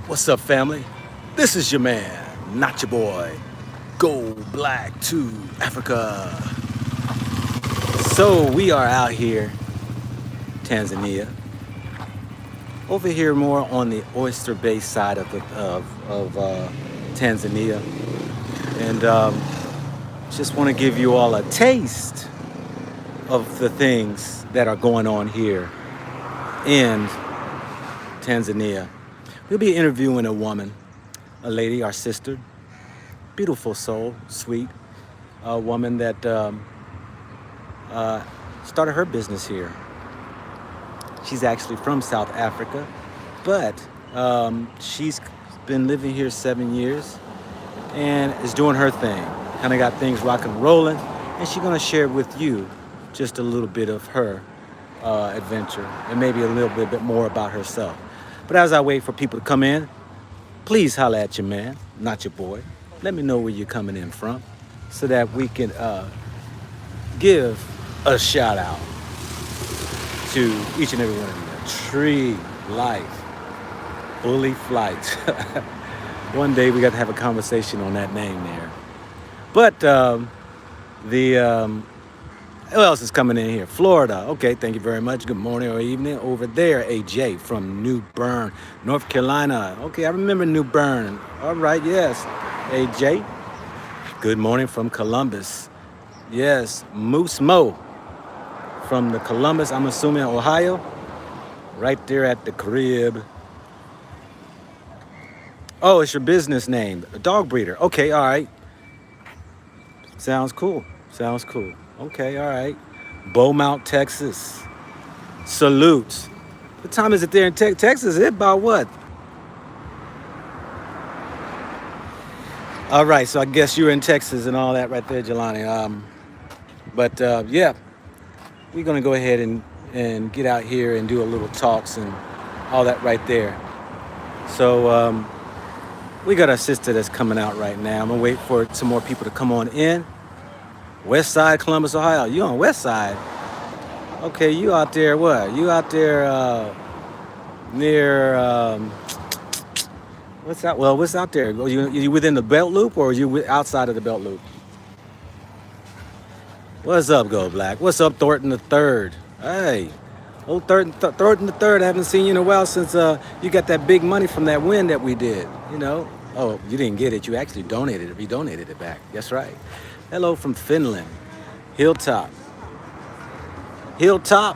What's up, family? This is your man, not your boy. Go Black to Africa. So we are out here, Tanzania. Over here, more on the oyster-based side of Tanzania, and just want to give you all a taste of the things that are going on here in Tanzania. We'll be interviewing a woman, a lady, our sister, beautiful soul, sweet, a woman that started her business here. She's actually from South Africa, but she's been living here 7 years and is doing her thing. Kind of got things rocking and rolling, and she's gonna share with you just a little bit of her adventure and maybe a little bit more about herself. But as I wait for people to come in, please holla at your man, not your boy. Let me know where you're coming in from so that we can give a shout out to each and every one of you. Tree life, bully flight. One day we got to have a conversation on that name there. But who else is coming in here? Florida. Okay, thank you very much. Good morning or evening. Over there, AJ from New Bern, North Carolina. Okay, I remember New Bern. All right, yes. AJ. Good morning from Columbus. Yes, Moose Mo from the Columbus, I'm assuming, Ohio. Right there at the crib. Oh, it's your business name. A dog breeder. Okay, all right. Sounds cool. Sounds cool. Okay, all right. Beaumont, Texas. Salute. What time is it there in Texas? It's about what? All right, so I guess you're in Texas and all that right there, Jelani. Yeah, we're going to go ahead and get out here and do a little talks and all that right there. So we got our sister that's coming out right now. I'm going to wait for some more people to come on in. West Side, Columbus, Ohio. You on West Side? Okay, you out there what? You out there near what's out? Well, what's out there? Are you within the belt loop or are you outside of the belt loop? What's up, Go Black? What's up, Thornton the Third? Hey, old Thornton the Third. I haven't seen you in a while since you got that big money from that win that we did. You know? Oh, you didn't get it. You actually donated it. We donated it back. That's right. Hello from Finland. Hilltop. Hilltop.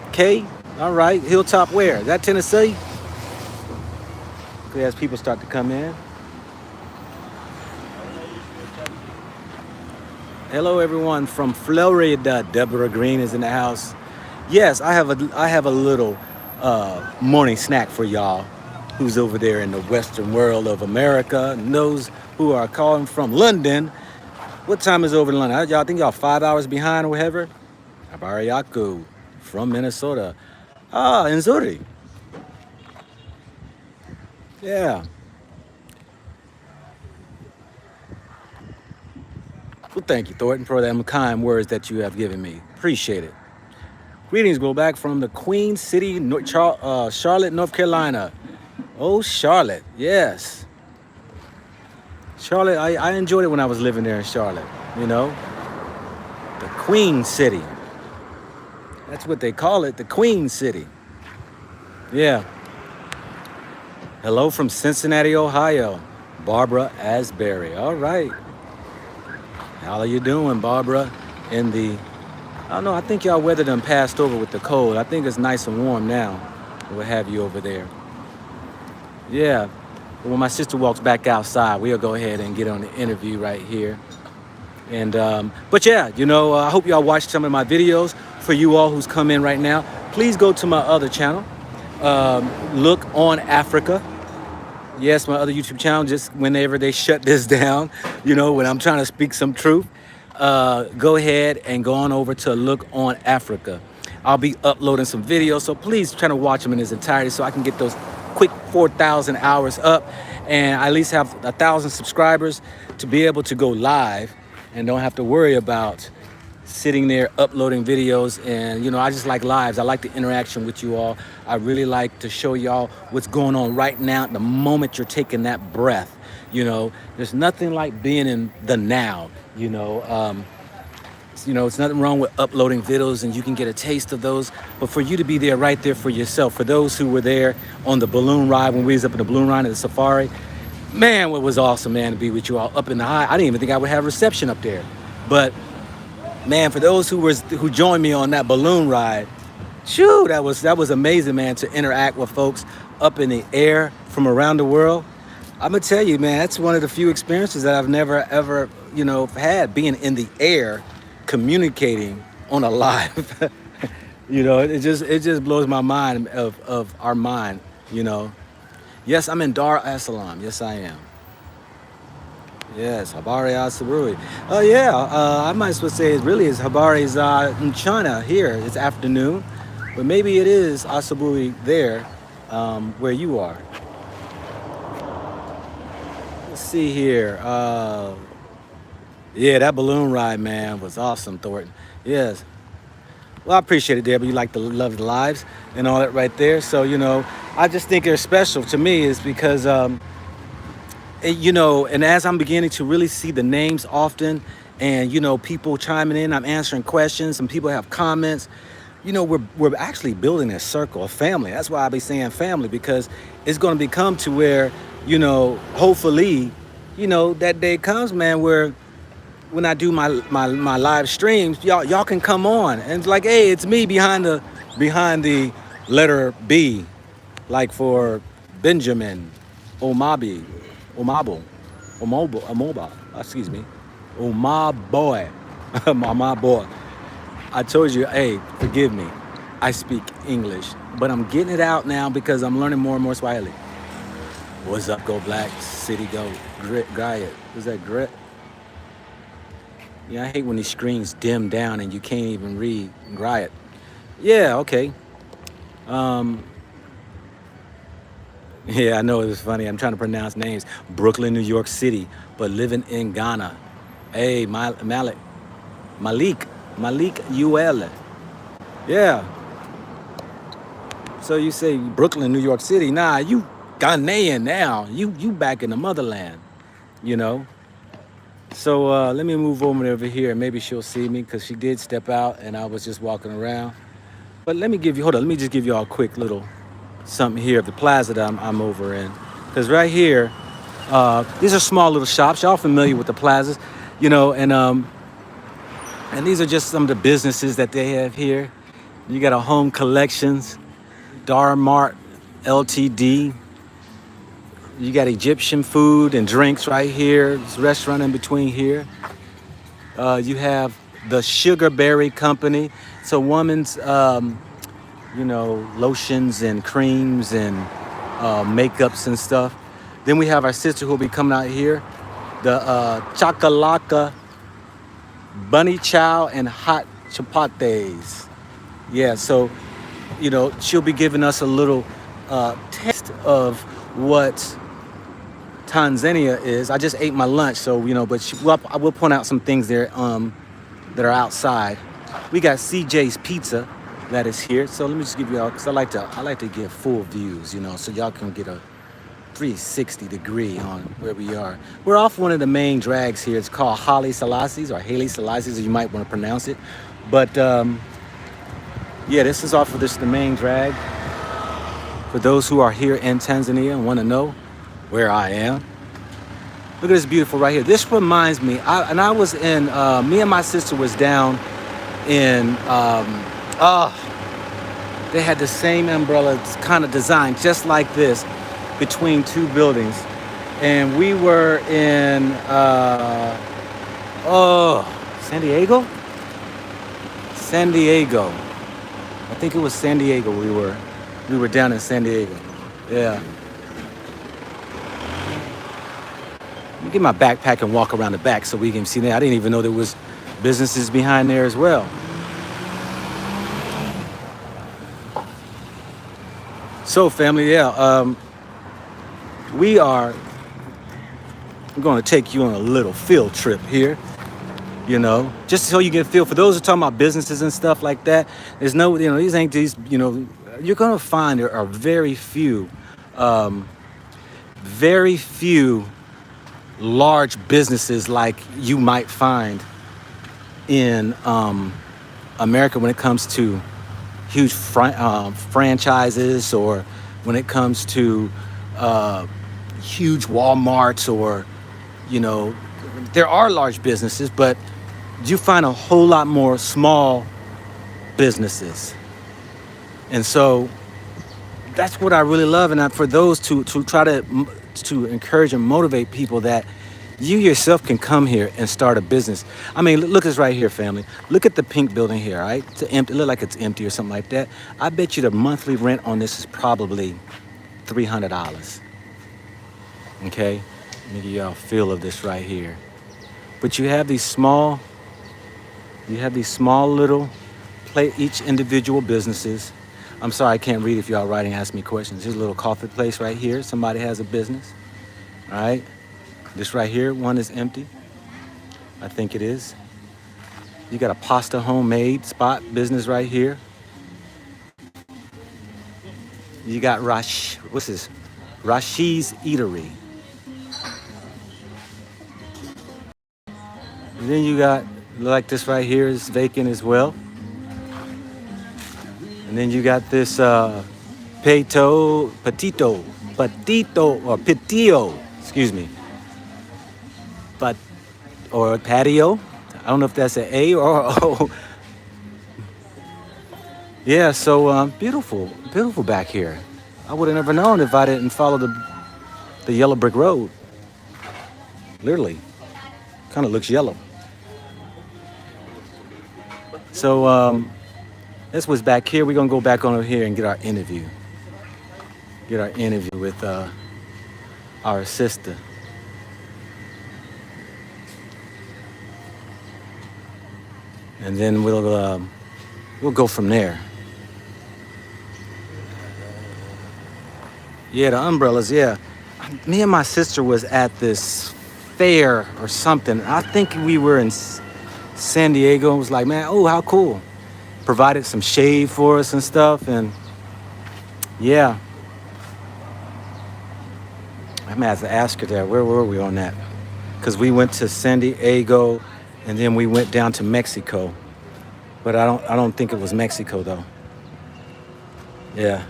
Okay. All right. Hilltop where? Is that Tennessee? Okay, as people start to come in. Hello, everyone from Florida. Deborah Green is in the house. Yes, I have a little morning snack for y'all who's over there in the Western world of America, knows who are calling from London. What time is over in London? Y'all think y'all 5 hours behind or whatever? Abariaku from Minnesota. Ah, in Zurich. Yeah. Well, thank you, Thornton, for them kind words that you have given me. Appreciate it. Greetings, go back from the Queen City, Charlotte, North Carolina. Oh, Charlotte, yes. Charlotte, I enjoyed it when I was living there in Charlotte, you know. The Queen City. That's what they call it, the Queen City. Yeah. Hello from Cincinnati, Ohio. Barbara Asbury. All right. How are you doing, Barbara? I don't know, I think y'all weather done passed over with the cold. I think it's nice and warm now. We'll have you over there. Yeah. When my sister walks back outside, we'll go ahead and get on the interview right here. And but yeah, you know, I hope y'all watched some of my videos. For you all who's come in right now, please go to my other channel, Look on Africa. Yes, my other YouTube channel, just whenever they shut this down, you know, when I'm trying to speak some truth, go ahead and go on over to Look on Africa. I'll be uploading some videos, so please try to watch them in its entirety so I can get those quick 4,000 hours up and I at least have 1,000 subscribers to be able to go live and don't have to worry about sitting there uploading videos, and I just like lives. I like the interaction with you all. I really like to show y'all what's going on right now at the moment you're taking that breath. There's nothing like being in the now. It's nothing wrong with uploading videos, and you can get a taste of those, but for you to be there right there for yourself, for those who were there on the balloon ride, when we was up in the balloon ride at the safari, man, what was awesome, man, to be with you all up in the high. I didn't even think I would have reception up there, but man, for those who joined me on that balloon ride, shoo, that was amazing, man, to interact with folks up in the air from around the world. I'm gonna tell you, man, that's one of the few experiences that I've never ever, had, being in the air, communicating on a live. It just blows my mind of our mind. Yes, I'm in Dar es Salaam. Yes, I am. Yes, Habari Asaburi. Oh yeah, I might as well say it really is Habari's in China here. It's afternoon, but maybe it is Asaburi there, where you are. Let's see here. Yeah, that balloon ride, man, was awesome, Thornton. Yes. Well, I appreciate it, Debbie. You like to love the lives and all that right there. So, I just think they're special to me is because, and as I'm beginning to really see the names often and, people chiming in, I'm answering questions, some people have comments, we're actually building a circle, a family. That's why I be saying family, because it's going to become to where, hopefully, that day comes, man, where when I do my live streams, y'all can come on and it's like, hey, it's me behind the letter B, like for Benjamin, Omoba, excuse me, my boy. I told you, hey, forgive me, I speak English, but I'm getting it out now because I'm learning more and more Swahili. What's up, go Black City, go Grit, Griot. Was that Grit? Yeah, I hate when these screens dim down and you can't even read Griot. Yeah, okay. Yeah, I know it was funny. I'm trying to pronounce names. Brooklyn, New York City, but living in Ghana. Hey, Malik UL. Yeah. So you say Brooklyn, New York City. Nah, you Ghanaian now. You back in the motherland, So let me move over here. Maybe she'll see me because she did step out and I was just walking around. But let me just give you all a quick little something here of the plaza that I'm over in. Because right here, these are small little shops. Y'all familiar with the plazas, and these are just some of the businesses that they have here. You got a Home Collections, Dar Mart LTD. You got Egyptian food and drinks right here. There's a restaurant in between here. You have the Sugarberry Company. It's a woman's, lotions and creams and makeups and stuff. Then we have our sister who will be coming out here. The Chakalaka Bunny Chow and Hot Chapates. Yeah, so, she'll be giving us a little taste of what Tanzania is. I just ate my lunch, so but I will point out some things there that are outside. We got CJ's Pizza that is here. So let me just give y'all, because I like to give full views, so y'all can get a 360 degree on where we are. We're off one of the main drags here. It's called Haile Selassie's, or Haile Selassie's, as you might want to pronounce it. But yeah, this is off of the main drag. For those who are here in Tanzania and want to know where I am. Look at this beautiful right here. This reminds me, I was in, me and my sister was down in, they had the same umbrella kind of design, just like this, between two buildings. And we were in, San Diego? San Diego. I think it was San Diego we were down in San Diego. Yeah. Let me get my backpack and walk around the back so we can see that. I didn't even know there was businesses behind there as well. So family, yeah, I'm going to take you on a little field trip here. you know, just so you get a feel. For those who are talking about businesses and stuff like that, there's no, you know, these ain't these, you know, you're going to find there are very few large businesses like you might find in America when it comes to huge franchises, or when it comes to huge Walmarts, or, you know, there are large businesses, but you find a whole lot more small businesses. And so that's what I really love. And for those to try to encourage and motivate people that you yourself can come here and start a business. I mean, look at this right here, family. Look at the pink building here, all right? It's empty. It look like it's empty or something like that. I bet you the monthly rent on this is probably $300. Okay? Let me give y'all a feel of this right here. But you have these small little each individual businesses. I'm sorry, I can't read if y'all writing, ask me questions. Here's a little coffee place right here. Somebody has a business, all right? This right here, one is empty. I think it is. You got a pasta homemade spot business right here. You got what's this? Rashi's Eatery. And then you got, like this right here is vacant as well. And then you got this Petito, or Petio, excuse me. But, or patio. I don't know if that's an A or O. Yeah, so beautiful back here. I would have never known if I didn't follow the yellow brick road. Literally, kind of looks yellow. So that's what's back here. We're gonna go back on over here and get our interview. With our sister. And then we'll go from there. Yeah, the umbrellas, yeah. Me and my sister was at this fair or something. I think we were in San Diego. It was like, man, oh, how cool. Provided some shade for us and stuff, and yeah. I'm gonna have to ask her that. Where were we on that? Because we went to San Diego, and then we went down to Mexico. But I don't think it was Mexico though. Yeah.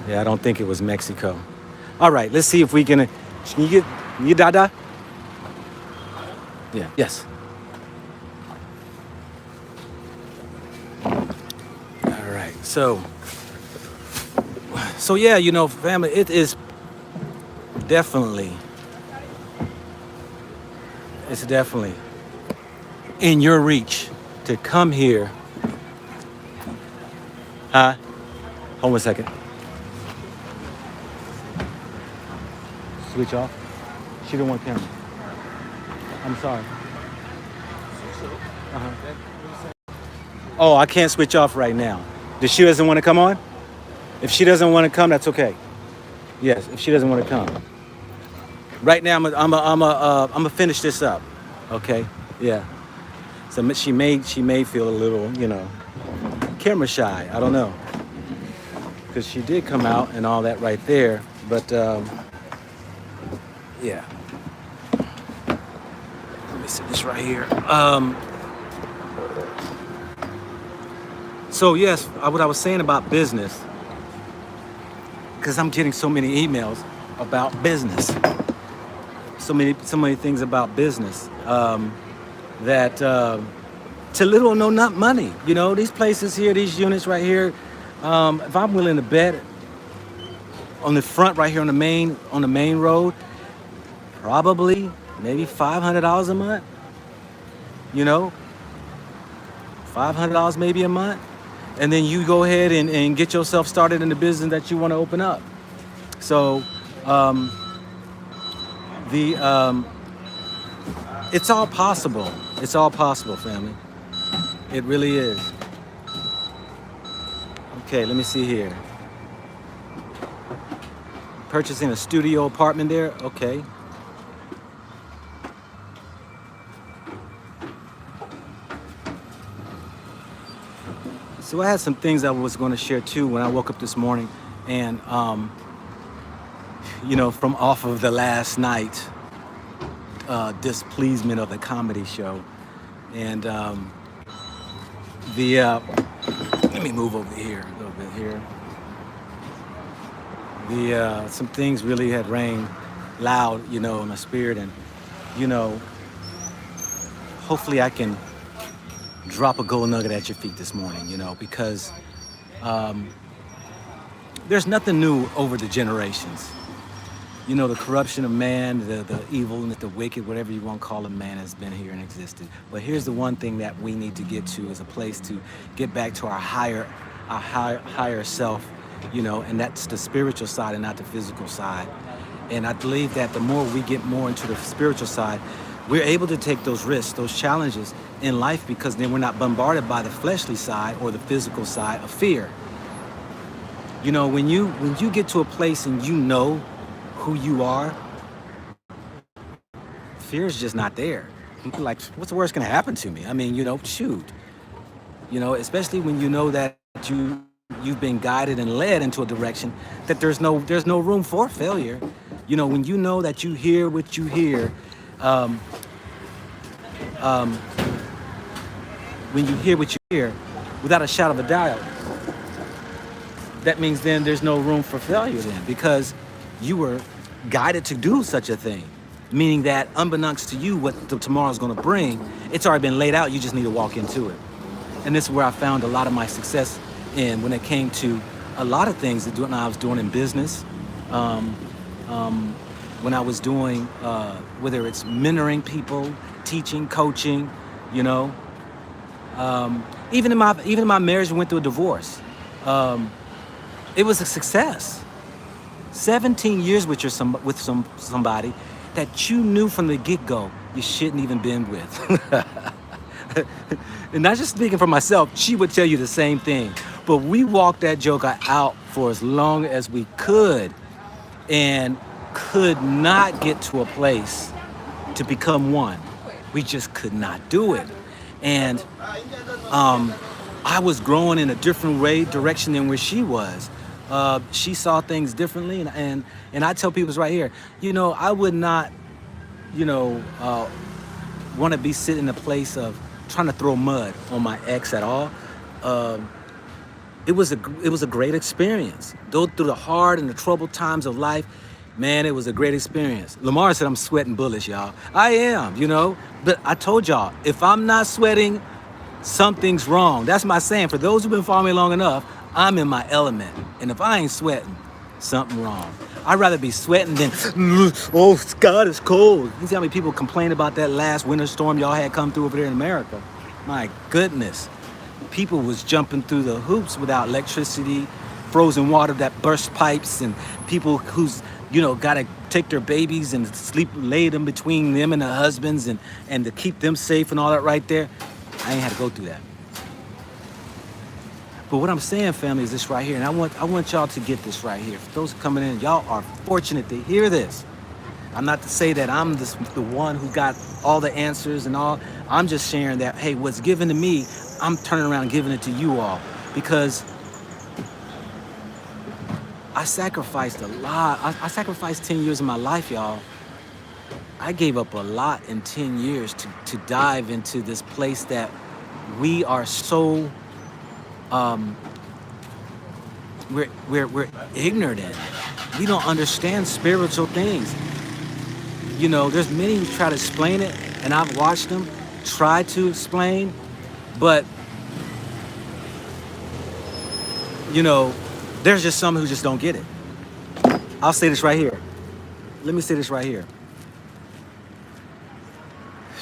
Yeah, I don't think it was Mexico. All right, let's see if we can you dada? Yeah, yes. All right, so yeah, you know, family, it is definitely in your reach to come here. Hold on a second. Switch off. She didn't want camera. I'm sorry. Oh, I can't switch off right now. Does she doesn't want to come on? If she doesn't want to come, that's okay. Yes, if she doesn't want to come. Right now, I'm gonna finish this up. Okay. Yeah. So she may feel a little, you know, camera shy. I don't know, because she did come out and all that right there. But yeah. Let me set this right here. So yes, what I was saying about business, because I'm getting so many emails about business. So many things about business that to little or no not money. You know, these places here, these units right here. If I'm willing to bet on the front right here on the main road, probably maybe $500 a month. You know, $500 maybe a month, and then you go ahead and get yourself started in the business that you want to open up. So it's all possible. It's all possible, family. It really is. Okay, let me see here. Purchasing a studio apartment there. Okay. So I had some things I was going to share too when I woke up this morning, and from off of the last night displeasement of the comedy show, and the let me move over here a little bit here. The some things really had rang loud, in my spirit, and you know, hopefully I can drop a gold nugget at your feet this morning, because there's nothing new over the generations. The corruption of man, the evilness, the wicked, whatever you want to call it, man has been here and existed. But here's the one thing that we need to get to, is a place to get back to our higher self, and that's the spiritual side and not the physical side. And I believe that the more we get more into the spiritual side, we're able to take those risks, those challenges in life, because then we're not bombarded by the fleshly side or the physical side of fear. When you get to a place and you know who you are, fear is just not there. You're like, what's the worst gonna happen to me? I mean, shoot. Especially when you know that you've been guided and led into a direction that there's no room for failure. When you know that you hear what you hear, when you hear what you hear without a shadow of a doubt, that means then there's no room for failure then, because you were guided to do such a thing, meaning that unbeknownst to you what tomorrow's going to bring, it's already been laid out. You just need to walk into it. And this is where I found a lot of my success in when it came to a lot of things that I was doing in business, when I was doing, whether it's mentoring people, teaching, coaching, even in my marriage, we went through a divorce. It was a success. 17 years with somebody that you knew from the get-go you shouldn't even been with. And not just speaking for myself, she would tell you the same thing. But we walked that joker out for as long as we could, and could not get to a place to become one. We just could not do it. And I was growing in a different direction than where she was. She saw things differently, and I tell people right here, I would not, want to be sitting in a place of trying to throw mud on my ex at all. It was a great experience. Though through the hard and the troubled times of life, man, it was a great experience. Lamar said I'm sweating bullets, y'all. I am, but I told y'all, if I'm not sweating, something's wrong. That's my saying. For those who've been following me long enough, I'm in my element. And if I ain't sweating, something wrong. I'd rather be sweating than, oh, God, it's cold. You see how many people complain about that last winter storm y'all had come through over there in America? My goodness. People was jumping through the hoops without electricity, frozen water that burst pipes, and people who's, got to take their babies and lay them between them and their husbands and to keep them safe and all that right there. I ain't had to go through that. But what I'm saying, family, is this right here, and I want y'all to get this right here. For those coming in, y'all are fortunate to hear this. I'm not to say that I'm the one who got all the answers and all. I'm just sharing that, hey, what's given to me, I'm turning around and giving it to you all, because I sacrificed a lot. I sacrificed 10 years of my life, y'all. I gave up a lot in 10 years to dive into this place that we are so we're ignorant in. We don't understand spiritual things. There's many who try to explain it, and I've watched them try to explain, but there's just some who just don't get it. I'll say this right here. Let me say this right here.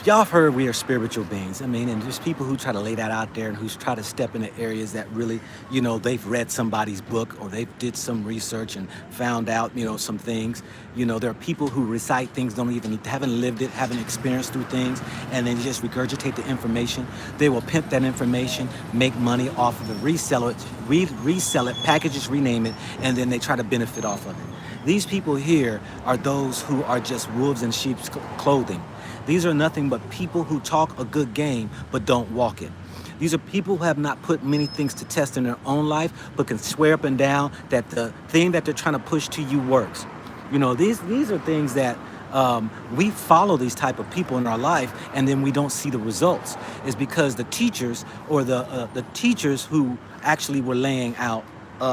Y'all have heard we are spiritual beings. I mean, and there's people who try to lay that out there and who try to step into areas that really, they've read somebody's book or they did some research and found out, some things. There are people who recite things, haven't lived it, haven't experienced through things, and then just regurgitate the information. They will pimp that information, make money off of it, resell it, package it, rename it, and then they try to benefit off of it. These people here are those who are just wolves in sheep's clothing. These are nothing but people who talk a good game but don't walk it. These are people who have not put many things to test in their own life, but can swear up and down that the thing that they're trying to push to you works. You know, these are things that we follow these type of people in our life, and then we don't see the results. Is because the teachers or the teachers who actually were laying out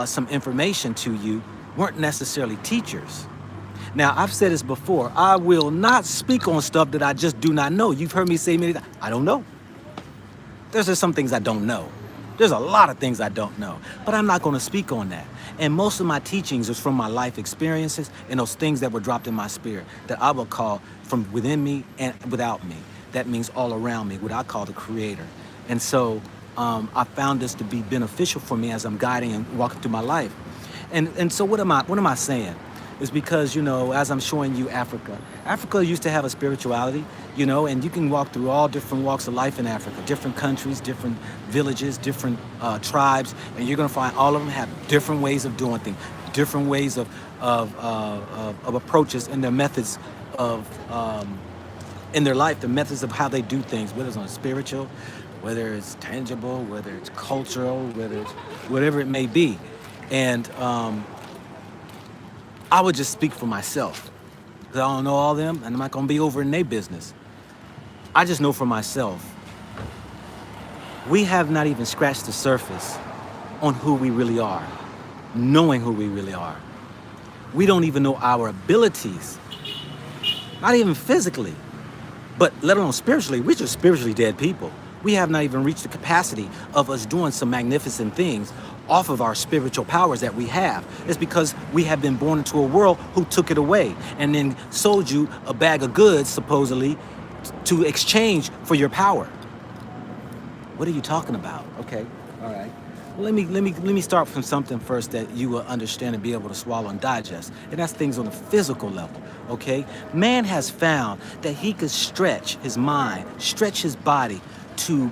some information to you weren't necessarily teachers. Now, I've said this before. I will not speak on stuff that I just do not know. You've heard me say many times, I don't know. There's just some things I don't know. There's a lot of things I don't know, but I'm not going to speak on that. And most of my teachings is from my life experiences and those things that were dropped in my spirit that I will call from within me and without me. That means all around me, what I call the creator. And so I found this to be beneficial for me as I'm guiding and walking through my life. And so what am I saying? Is because, you know, as I'm showing you Africa used to have a spirituality, you know, and you can walk through all different walks of life in Africa, different countries, different villages, different tribes, and you're going to find all of them have different ways of doing things, different ways of approaches and their methods of, in their life, the methods of how they do things, whether it's on spiritual, whether it's tangible, whether it's cultural, whether it's whatever it may be. And I would just speak for myself, because I don't know all of them, and I'm not going to be over in their business. I just know for myself, we have not even scratched the surface on who we really are, knowing who we really are. We don't even know our abilities, not even physically, but let alone spiritually. We're just spiritually dead people. We have not even reached the capacity of us doing some magnificent things off of our spiritual powers that we have. It's because we have been born into a world who took it away and then sold you a bag of goods, supposedly, to exchange for your power. What are you talking about? Okay, all right. Well, let me start from something first that you will understand and be able to swallow and digest, and that's things on the physical level. Okay, man has found that he could stretch his mind, stretch his body to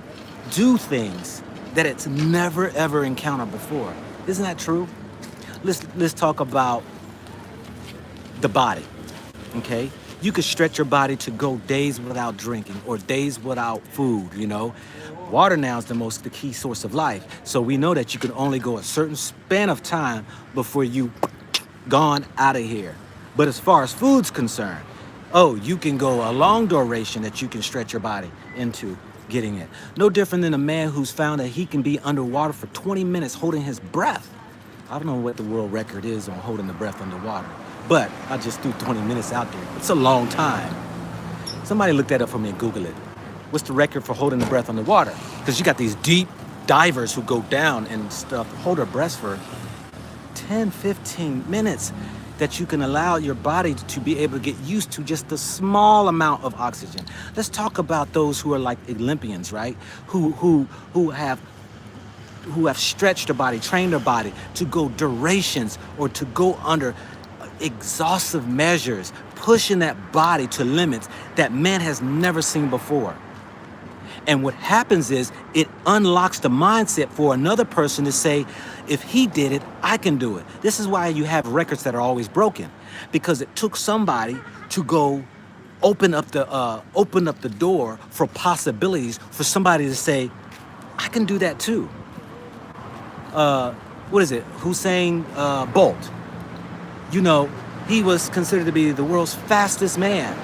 do things that it's never ever encountered before. Isn't that true? Let's talk about the body. Okay, you could stretch your body to go days without drinking or days without food. You know, water now is the key source of life. So we know that you can only go a certain span of time before you gone out of here. But as far as food's concerned, oh, you can go a long duration that you can stretch your body into getting it. No different than a man who's found that he can be underwater for 20 minutes holding his breath. I don't know what the world record is on holding the breath underwater, but I just threw 20 minutes out there. It's a long time. Somebody look that up for me and Google it. What's the record for holding the breath underwater? Because you got these deep divers who go down and stuff, hold their breath for 10, 15 minutes that you can allow your body to be able to get used to just the small amount of oxygen. Let's talk about those who are like Olympians, right? Who have stretched their body, trained their body to go durations or to go under exhaustive measures, pushing that body to limits that man has never seen before. And what happens is it unlocks the mindset for another person to say, if he did it, I can do it. This is why you have records that are always broken, because it took somebody to go open up the door for possibilities for somebody to say, I can do that too. What is it? Usain Bolt. You know, he was considered to be the world's fastest man.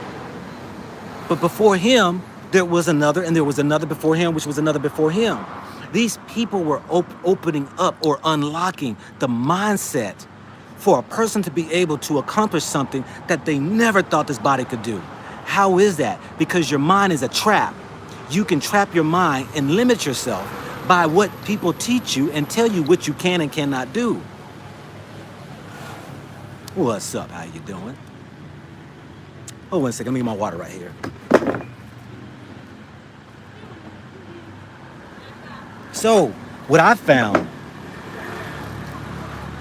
But before him, there was another, and there was another before him, which was another before him. These people were opening up or unlocking the mindset for a person to be able to accomplish something that they never thought this body could do. How is that? Because your mind is a trap. You can trap your mind and limit yourself by what people teach you and tell you what you can and cannot do. What's up? How you doing? Oh, one second. Let me get my water right here. So, what I found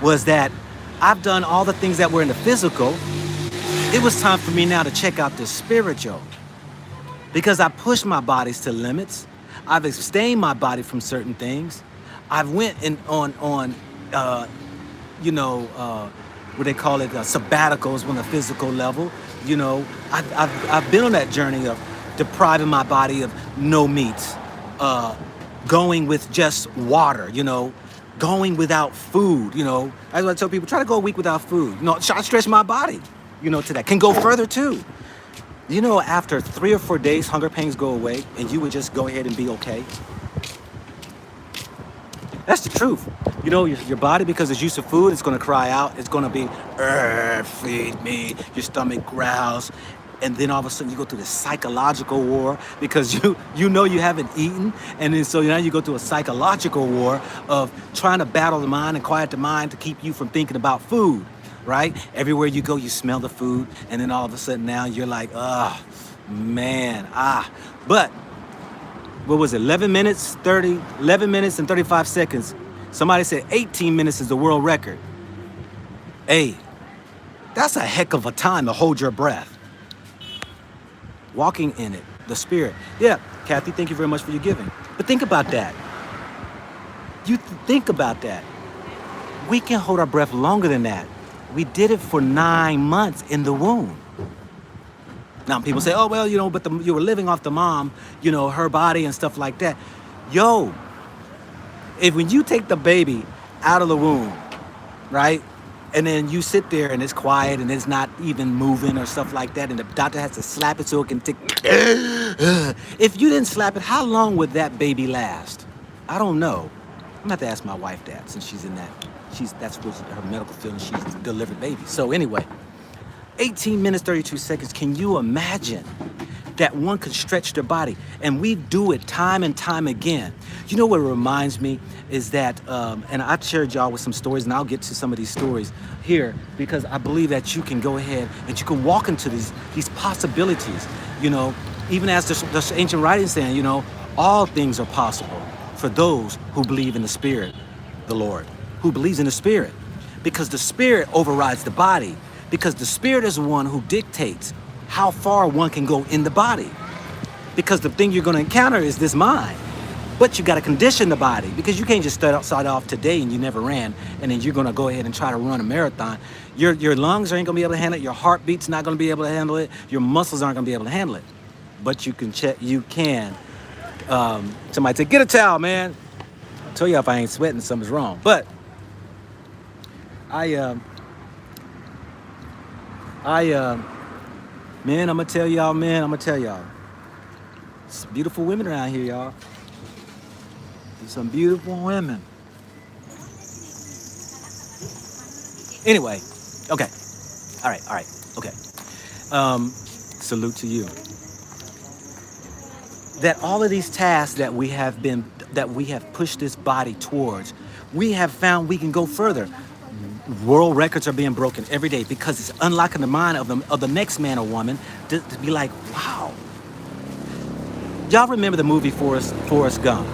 was that I've done all the things that were in the physical. It was time for me now to check out the spiritual, because I pushed my bodies to limits. I've abstained my body from certain things. I've went in on what they call it, sabbaticals on the physical level. You know, I've been on that journey of depriving my body of no meats, going with just water, going without food, That's what I tell people, try to go a week without food. Try to stretch my body, to that. Can go further too. After 3 or 4 days, hunger pains go away and you would just go ahead and be okay. That's the truth. Your body, because it's used to food, it's going to cry out. It's going to be, feed me. Your stomach growls. And then all of a sudden you go through this psychological war because you haven't eaten. And then so now you go through a psychological war of trying to battle the mind and quiet the mind to keep you from thinking about food, right? Everywhere you go, you smell the food. And then all of a sudden now you're like, man. But what was it? 11 minutes and 35 seconds. Somebody said 18 minutes is the world record. Hey, that's a heck of a time to hold your breath. Walking in it, the spirit. Yeah, Kathy, thank you very much for your giving. But think about that. Think about that. We can hold our breath longer than that. We did it for 9 months in the womb. Now people say, oh, well, but you were living off the mom, her body and stuff like that. When you take the baby out of the womb, right? And then you sit there and it's quiet and it's not even moving or stuff like that. And the doctor has to slap it so it can tick. If you didn't slap it, how long would that baby last? I don't know. I'm gonna have to ask my wife that since she's in that. That's what her medical field and she's delivered babies. So anyway, 18 minutes, 32 seconds. Can you imagine that one could stretch their body? And we do it time and time again. What it reminds me is that, and I've shared y'all with some stories, and I'll get to some of these stories here because I believe that you can go ahead and you can walk into these possibilities. Even as the ancient writings saying, all things are possible for those who believe in the Spirit, the Lord, who believes in the Spirit, because the Spirit overrides the body, because the Spirit is the one who dictates how far one can go in the body, because the thing you're going to encounter is this mind. But you got to condition the body, because you can't just start off today and you never ran and then you're going to go ahead and try to run a marathon. Your lungs ain't going to be able to handle it. Your heartbeat's not going to be able to handle it. Your muscles aren't going to be able to handle it. But you can check. Somebody say, get a towel, man. I'll tell you if I ain't sweating, something's wrong. But man, I'm going to tell y'all. It's beautiful women around here, y'all. There's some beautiful women. Anyway, okay. All right, okay. Salute to you. That all of these tasks that we have pushed this body towards, we have found we can go further. World records are being broken every day because it's unlocking the mind of the next man or woman to be like, wow. Y'all remember the movie Forrest Gump?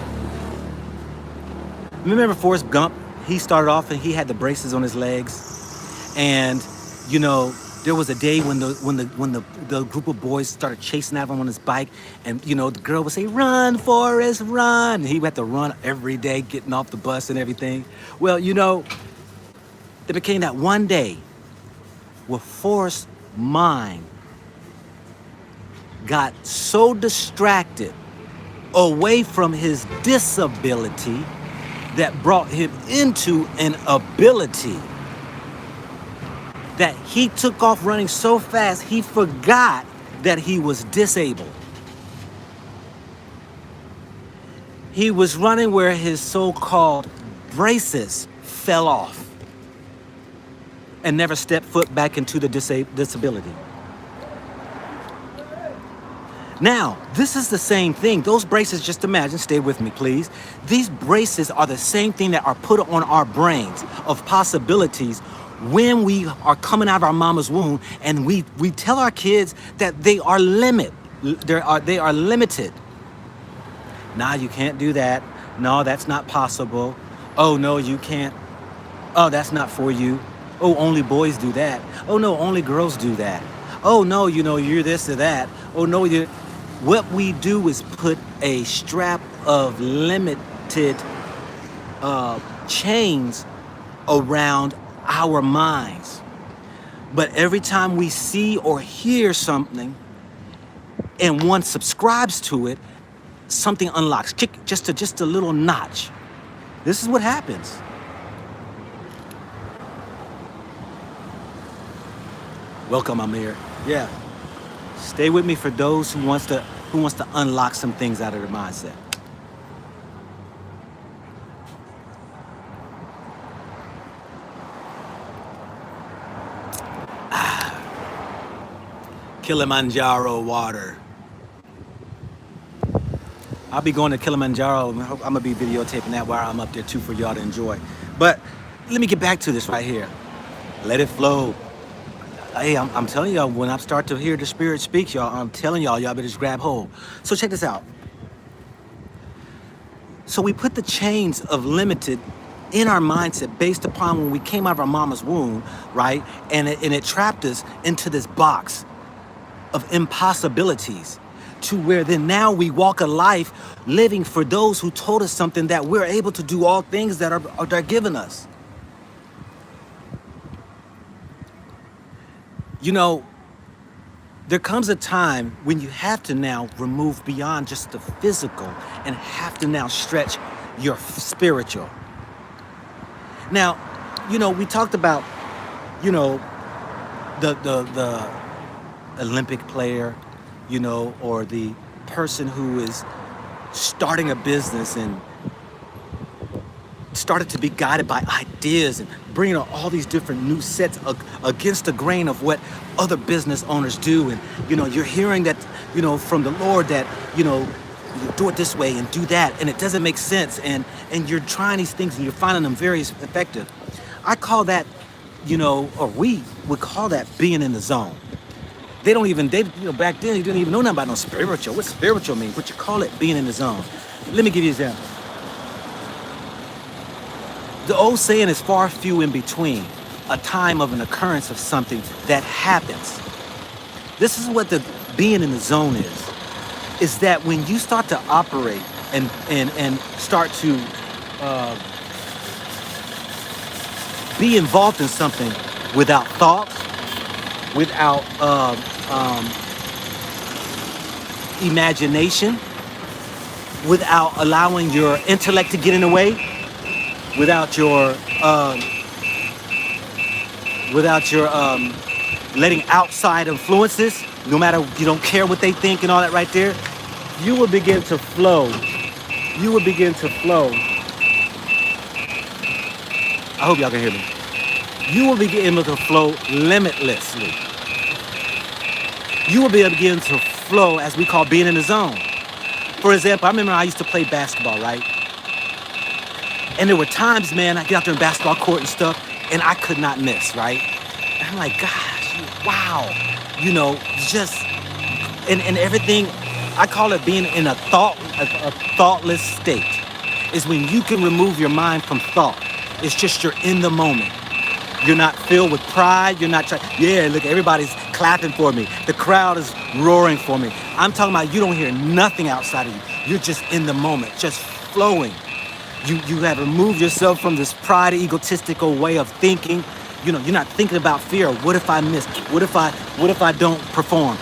Remember Forrest Gump? He started off and he had the braces on his legs, and there was a day when the group of boys started chasing after him on his bike, and the girl would say, "Run, Forrest, run!" And he had to run every day, getting off the bus and everything. Well, there became that one day where Forrest's mind got so distracted away from his disability that brought him into an ability that he took off running so fast he forgot that he was disabled. He was running where his so-called braces fell off and never stepped foot back into the disability. Now, this is the same thing. Those braces, just imagine, stay with me, please. These braces are the same thing that are put on our brains of possibilities when we are coming out of our mama's womb, and we tell our kids that they are limited. Nah, you can't do that. No, that's not possible. Oh, no, you can't. Oh, that's not for you. Oh, only boys do that. Oh, no, only girls do that. Oh, no, you're this or that. Oh, no, you're... What we do is put a strap of limited chains around our minds. But every time we see or hear something and one subscribes to it, something unlocks, just a little notch. This is what happens. Welcome, Amir. Yeah. Stay with me for those who wants to unlock some things out of their mindset. Kilimanjaro water. I'll be going to Kilimanjaro. I'm gonna be videotaping that while I'm up there too for y'all to enjoy. But let me get back to this right here. Let it flow. Hey, I'm telling y'all, when I start to hear the Spirit speak, y'all, I'm telling y'all better just grab hold. So check this out. So we put the chains of limited in our mindset based upon when we came out of our mama's womb, right? And it trapped us into this box of impossibilities, to where then now we walk a life living for those who told us something, that we're able to do all things that are given us. You know, there comes a time when you have to now remove beyond just the physical and have to now stretch your spiritual. Now, you know, we talked about, you know, the Olympic player, you know, or the person who is starting a business and started to be guided by ideas and bringing on all these different new sets against the grain of what other business owners do. And, you know, you're hearing that, you know, from the Lord that, you know, you do it this way and do that, and it doesn't make sense. And you're trying these things and you're finding them very effective. I call that, you know, or we would call that being in the zone. You know, back then, you didn't even know nothing about no spiritual. What spiritual means? But you call it being in the zone. Let me give you an example. The old saying is far few in between, a time of an occurrence of something that happens. This is what the being in the zone is that when you start to operate and start to be involved in something without thought, without imagination, without allowing your intellect to get in the way, without your letting outside influences, no matter, you don't care what they think and all that right there, you will begin to flow. You will begin to flow. I hope y'all can hear me. You will begin to flow limitlessly. You will be able to begin to flow, as we call being in the zone. For example, I remember I used to play basketball, right? And there were times, man, I get out there in basketball court and stuff, and I could not miss, right? And I'm like, gosh, wow. You know, just, and everything, I call it being in a thoughtless state. Is when you can remove your mind from thought. It's just you're in the moment. You're not filled with pride. You're not trying, yeah, look, everybody's clapping for me. The crowd is roaring for me. I'm talking about you don't hear nothing outside of you. You're just in the moment, just flowing. You have removed yourself from this pride, egotistical way of thinking. You know, you're not thinking about fear. What if I miss? What if I don't perform?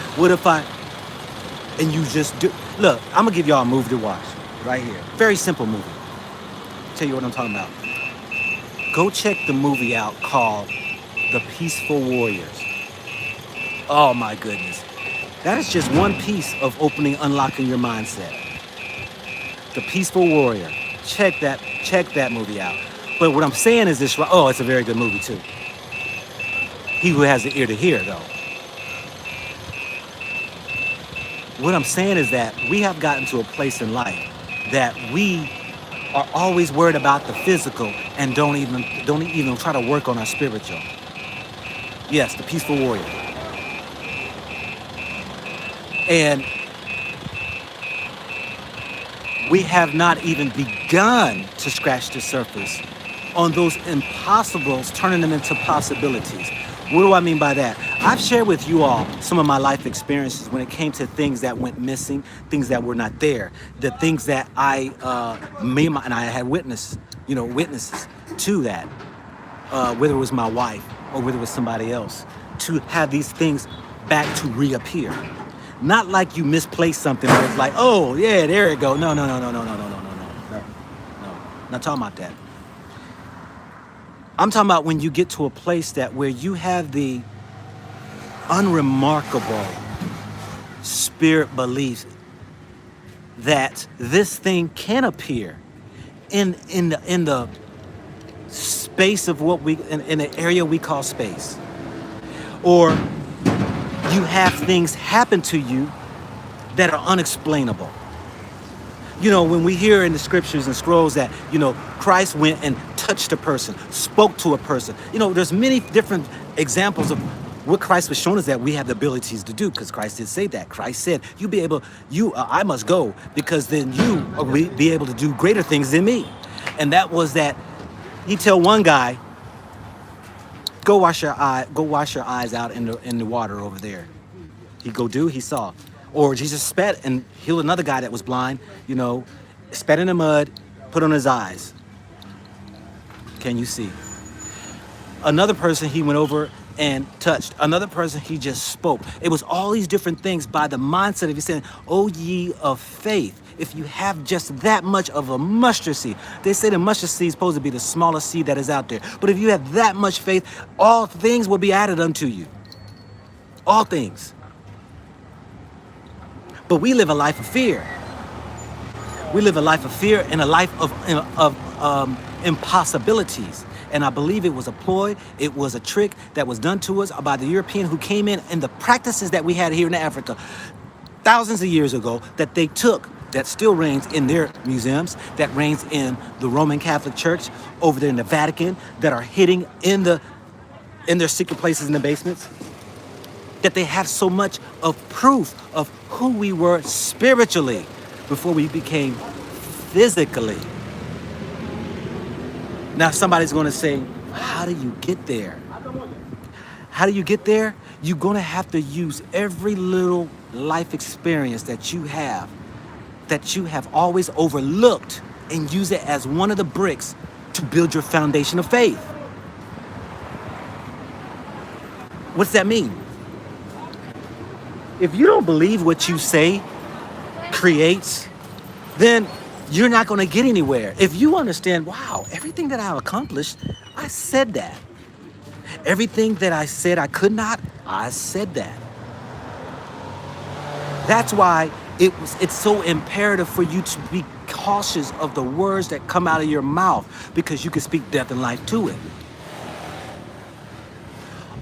And you just do. Look, I'm gonna give y'all a movie to watch right here. Very simple movie. Tell you what I'm talking about. Go check the movie out called The Peaceful Warriors. Oh my goodness. That is just one piece of unlocking your mindset. The Peaceful Warrior. Check that movie out. But what I'm saying is this, oh, it's a very good movie too. He who has the ear to hear, though. What I'm saying is that we have gotten to a place in life that we are always worried about the physical and don't even try to work on our spiritual. Yes, the peaceful warrior. And we have not even begun to scratch the surface on those impossibles, turning them into possibilities. What do I mean by that? I've shared with you all some of my life experiences when it came to things that went missing, things that were not there, the things that I had witnesses to that, whether it was my wife or whether it was somebody else, to have these things back to reappear. Not like you misplaced something where it's like, oh, yeah, there it go. No, no, no, no, no, no, no, no, no, no, no, no. Not talking about that. I'm talking about when you get to a place that where you have the unremarkable spirit belief that this thing can appear in the space of what we in the area we call space, or you have things happen to you that are unexplainable. You know, when we hear in the scriptures and scrolls that, you know, Christ went and touched a person, spoke to a person. You know, there's many different examples of what Christ was showing us that we have the abilities to do, because Christ did say that. Christ said, I must go, because then you will be able to do greater things than me. And that was that he tell one guy, go wash your eyes out in the water over there. He saw. Or Jesus spat and healed another guy that was blind, you know, spat in the mud, put on his eyes. Can you see? Another person he went over and touched. Another person he just spoke. It was all these different things by the mindset of he saying, "O ye of faith." If you have just that much of a mustard seed, they say the mustard seed is supposed to be the smallest seed that is out there. But if you have that much faith, all things will be added unto you. All things. But we live a life of fear. We live a life of fear and a life of impossibilities. And I believe it was a ploy, it was a trick that was done to us by the European who came in, and the practices that we had here in Africa thousands of years ago that they took, that still reigns in their museums, that reigns in the Roman Catholic Church, over there in the Vatican, that are hidden in their secret places in the basements, that they have so much of proof of who we were spiritually before we became physically. Now somebody's going to say, how do you get there? How do you get there? You're going to have to use every little life experience that you have always overlooked, and use it as one of the bricks to build your foundation of faith. What's that mean? If you don't believe what you say creates, then you're not going to get anywhere. If you understand, wow, everything that I've accomplished, I said that. Everything that I said I could not, I said that. That's why it's so imperative for you to be cautious of the words that come out of your mouth, because you can speak death and life to it.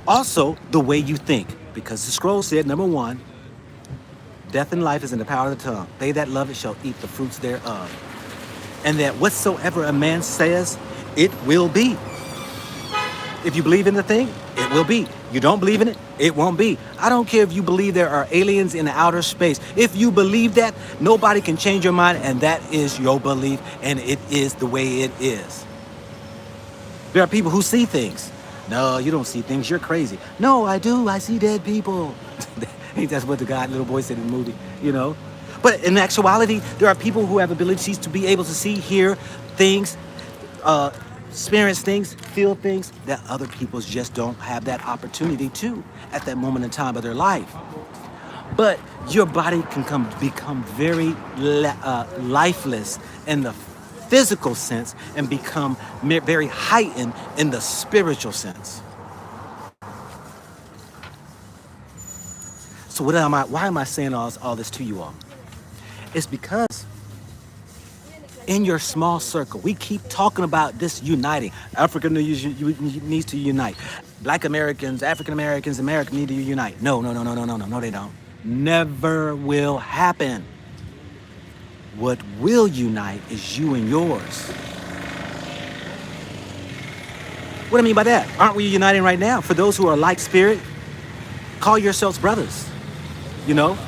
Also, the way you think, because the scroll said, number one, death and life is in the power of the tongue. They that love it shall eat the fruits thereof. And that whatsoever a man says, it will be. If you believe in the thing, it will be. You don't believe in it, it won't be. I don't care if you believe there are aliens in outer space. If you believe that, nobody can change your mind, and that is your belief, and it is the way it is. There are people who see things. No, you don't see things, you're crazy. No, I do, I see dead people. That's what the little boy said in the movie, you know. But in actuality, there are people who have abilities to be able to see, hear things, experience things, feel things that other people just don't have that opportunity to at that moment in time of their life. But your body can become very lifeless in the physical sense and become very heightened in the spiritual sense. So why am I saying all this to you all? It's because in your small circle, we keep talking about this uniting. Africa needs to unite. Black Americans, African Americans, America need to unite. No, they don't. Never will happen. What will unite is you and yours. What do I mean by that? Aren't we uniting right now? For those who are like spirit, call yourselves brothers. You know,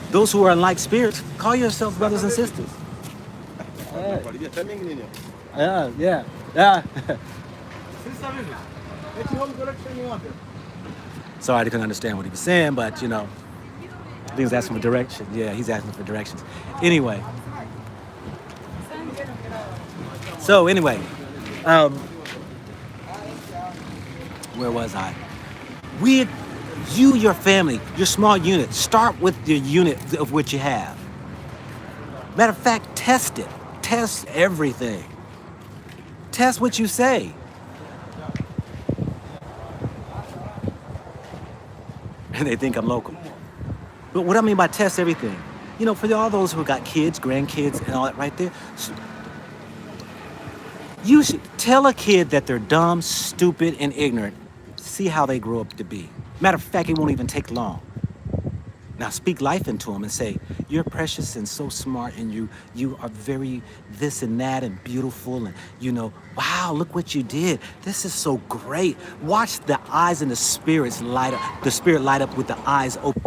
those who are like spirits, call yourselves brothers and sisters. Yeah. Sorry, I couldn't understand what he was saying, but you know, I think he was asking for directions. Yeah, he's asking for directions. Anyway. Where was I? You, your family, your small unit, start with the unit of what you have. Matter of fact, test it. Test everything. Test what you say. And they think I'm local. But what I mean by test everything, for all those who got kids, grandkids, and all that right there, you should tell a kid that they're dumb, stupid, and ignorant. See how they grow up to be. Matter of fact, it won't even take long. Now speak life into them and say, you're precious and so smart, and you are very this and that and beautiful, and wow, look what you did. This is so great. Watch the eyes and the spirits light up, the spirit light up with the eyes open.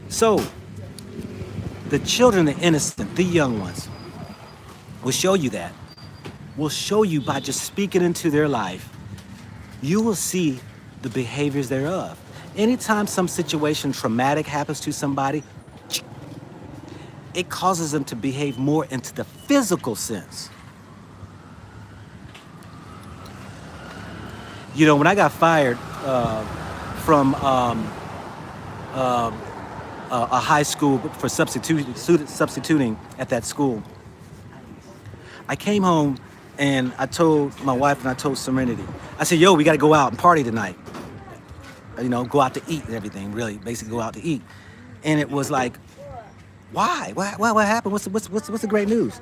So the children, the innocent, the young ones, will show you that. Will show you by just speaking into their life. You will see the behaviors thereof. Anytime some situation traumatic happens to somebody, it causes them to behave more into the physical sense. When I got fired from a high school for substituting at that school, I came home and I told my wife and I told Serenity, I said, yo, we got to go out and party tonight. Go out to eat and everything, really, basically go out to eat. And it was like, why? What happened? What's the great news?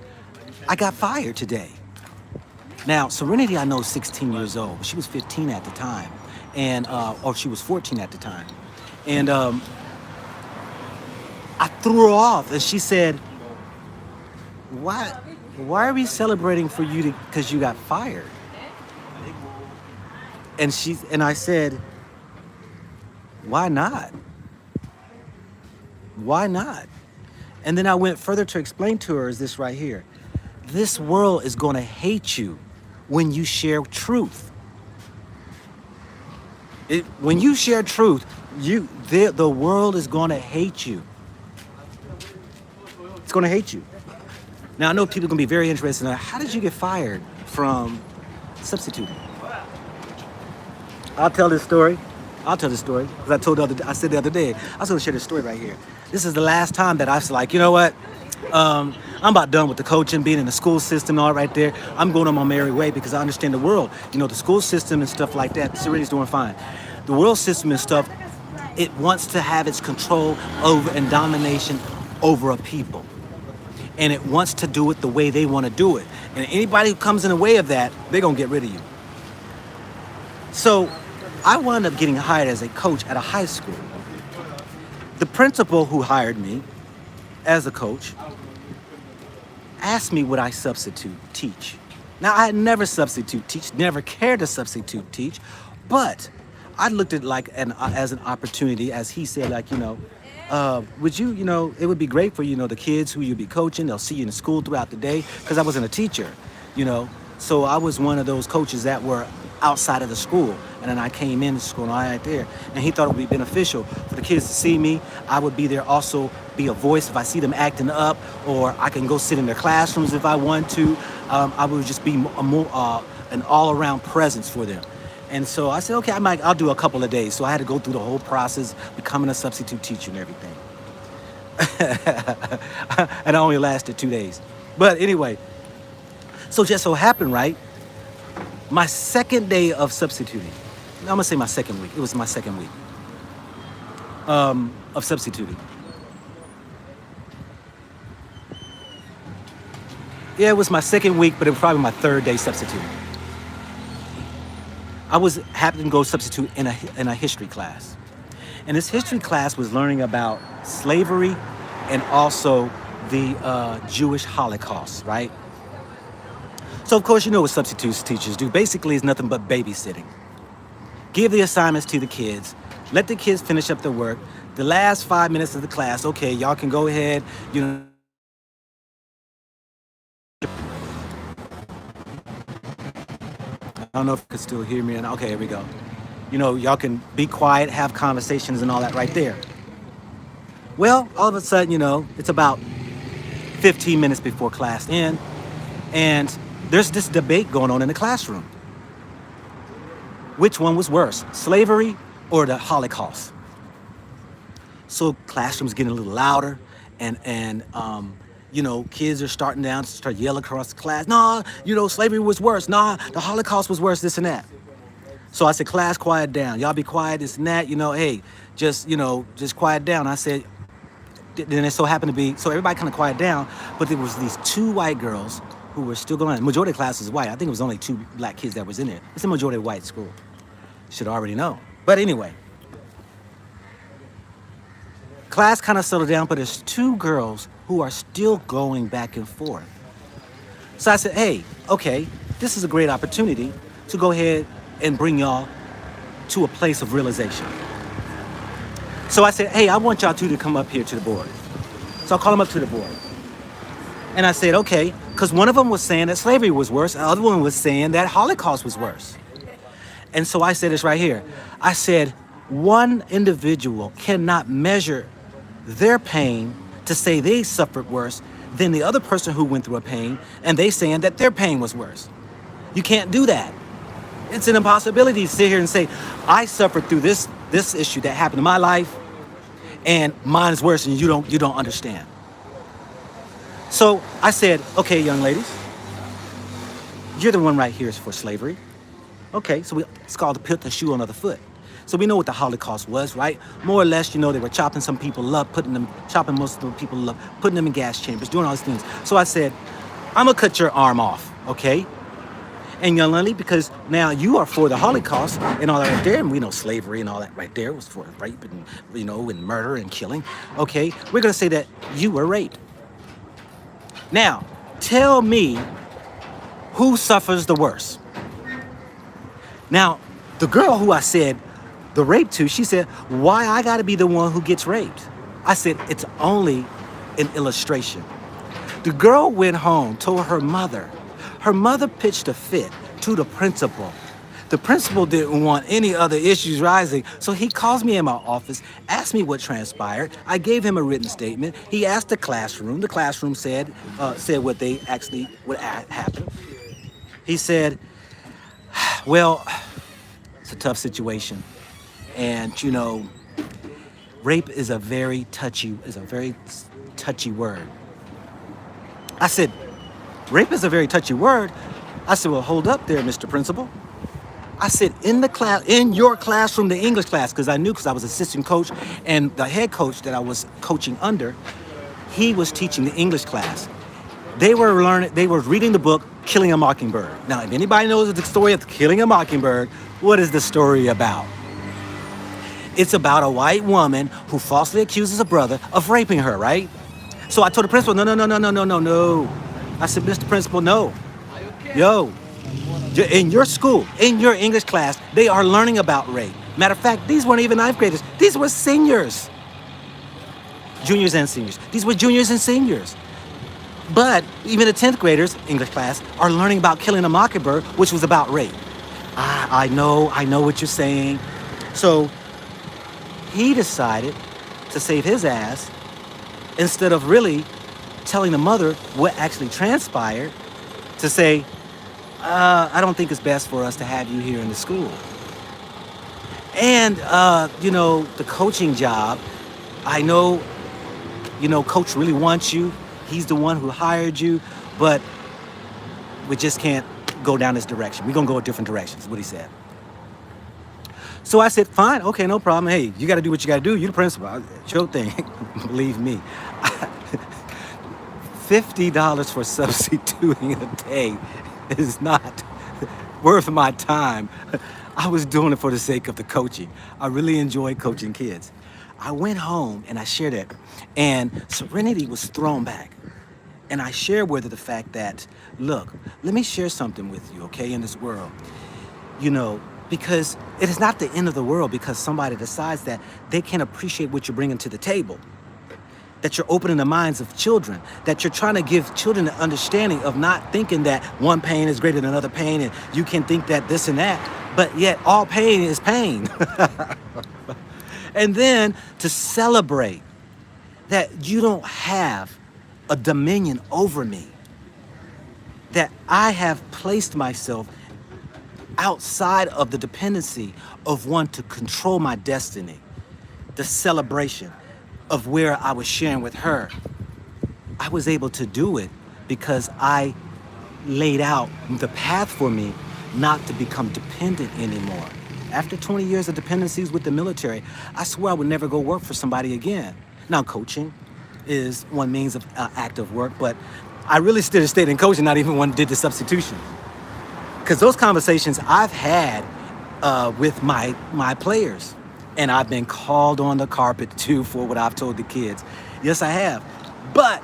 I got fired today. Now, Serenity, I know, is 16 years old. She was 15 at the time, and or she was 14 at the time. And I threw her off, and she said, why are we celebrating for you because you got fired? And I said, why not? Why not? And then I went further to explain to her is this right here. This world is going to hate you when you share truth. When you share truth, the world is going to hate you. It's going to hate you. Now, I know people are going to be very interested in how did you get fired from substituting? I'll tell this story because I said the other day, I was going to share this story right here. This is the last time that I was like, you know what? I'm about done with the coaching, being in the school system, all right there. I'm going on my merry way because I understand the world. The school system and stuff like that, Serenity's doing fine. The world system and stuff, it wants to have its control over and domination over a people. And it wants to do it the way they want to do it. And anybody who comes in the way of that, they're going to get rid of you. So I wound up getting hired as a coach at a high school. The principal who hired me as a coach asked me would I substitute teach. Now, I had never substitute teach, never cared to substitute teach, but I looked at it as an opportunity, as he said, would you, it would be great for, the kids who you'll be coaching. They'll see you in school throughout the day because I wasn't a teacher, So I was one of those coaches that were outside of the school. And then I came in the school and I right there. And he thought it would be beneficial for the kids to see me. I would be there also, be a voice if I see them acting up, or I can go sit in their classrooms if I want to. I would just be an all-around presence for them. And so I said, okay, I'll do a couple of days. So I had to go through the whole process, becoming a substitute teacher and everything. And I only lasted 2 days. But anyway, so just so happened, right? My second day of substituting, I'm gonna say my second week. It was my second week of substituting. Yeah, it was my second week, but it was probably my third day substituting. I happened to go substitute in a history class. And this history class was learning about slavery and also the Jewish Holocaust, right? So of course, what substitute teachers do. Basically, it's nothing but babysitting. Give the assignments to the kids. Let the kids finish up their work. The last 5 minutes of the class, okay, y'all can go ahead, I don't know if you can still hear me. Okay, here we go. Y'all can be quiet, have conversations and all that right there. Well, all of a sudden, it's about 15 minutes before class end, and there's this debate going on in the classroom. which one was worse, slavery or the Holocaust? So classrooms getting a little louder, and kids are starting down to start yelling across the class. Nah, slavery was worse. Nah, the Holocaust was worse. This and that. So I said, class, quiet down. Y'all be quiet. This and that. Hey, just quiet down. I said. Then it so happened to be, so everybody kind of quiet down, but there was these 2 white girls who were still going on. The majority of the class was white. I think it was only 2 black kids that was in there. It's a majority of white school. Should already know. But anyway, class kind of settled down, but there's 2 girls who are still going back and forth. So I said, hey, okay, this is a great opportunity to go ahead and bring y'all to a place of realization. So I said, hey, I want y'all 2 to come up here to the board. So I called them up to the board. And I said, okay, because one of them was saying that slavery was worse. The other one was saying that Holocaust was worse. And so I said this right here. I said, one individual cannot measure their pain to say they suffered worse than the other person who went through a pain, and they saying that their pain was worse. You can't do that. It's an impossibility to sit here and say, I suffered through this issue that happened in my life, and mine is worse, and you don't understand. So I said, okay, young ladies, you're the one right here is for slavery. Okay, so it's called to put the shoe on the other foot. So we know what the Holocaust was, right? More or less, they were chopping some people up, chopping most of the people up, putting them in gas chambers, doing all these things. So I said, I'm gonna cut your arm off, okay? And young lady, because now you are for the Holocaust and all that right there, and we know slavery and all that right there was for rape and, and murder and killing. Okay, we're gonna say that you were raped. Now, tell me who suffers the worst. Now, the girl who I said the rape to, she said, why I gotta be the one who gets raped? I said, it's only an illustration. The girl went home, told her mother. Her mother pitched a fit to the principal. The principal didn't want any other issues rising, so he calls me in my office, asked me what transpired. I gave him a written statement. He asked the classroom. The classroom said what happened. He said, well, it's a tough situation. And, rape is a very touchy word. I said, rape is a very touchy word. I said, well, hold up there, Mr. Principal. I said, in your classroom, the English class, because I was assistant coach, and the head coach that I was coaching under, he was teaching the English class. They were reading the book, Killing a Mockingbird. Now, if anybody knows the story of Killing a Mockingbird, what is the story about? It's about a white woman who falsely accuses a brother of raping her, right? So I told the principal, no. I said, Mr. Principal, no. Yo, in your school, in your English class, they are learning about rape. Matter of fact, these weren't even 9th graders. These were seniors. Juniors and seniors. These were juniors and seniors. But even the 10th graders, English class, are learning about Killing a Mockingbird, which was about rape. I know what you're saying. So he decided to save his ass instead of really telling the mother what actually transpired, to say, I don't think it's best for us to have you here in the school. And, the coaching job, I know, coach really wants you. He's the one who hired you, but we just can't go down this direction. We're going to go a different direction, is what he said. So I said, fine, okay, no problem. Hey, you got to do what you got to do. You're the principal. It's your thing. Believe me. $50 for substituting a day is not worth my time. I was doing it for the sake of the coaching. I really enjoy coaching kids. I went home and I shared it, and serenity was thrown back. And I shared with her the fact that, look, let me share something with you, okay, in this world. Because it is not the end of the world because somebody decides that they can't appreciate what you're bringing to the table. That you're opening the minds of children, that you're trying to give children the understanding of not thinking that one pain is greater than another pain, and you can think that this and that, but yet all pain is pain. And then to celebrate that you don't have a dominion over me, that I have placed myself outside of the dependency of one to control my destiny, the celebration of where I was sharing with her. I was able to do it because I laid out the path for me not to become dependent anymore. After 20 years of dependencies with the military, I swear I would never go work for somebody again. Now, coaching is one means of active work, but I really still stayed in coaching, not even when I did the substitution. Because those conversations I've had with my players, and I've been called on the carpet too for what I've told the kids. Yes, I have. But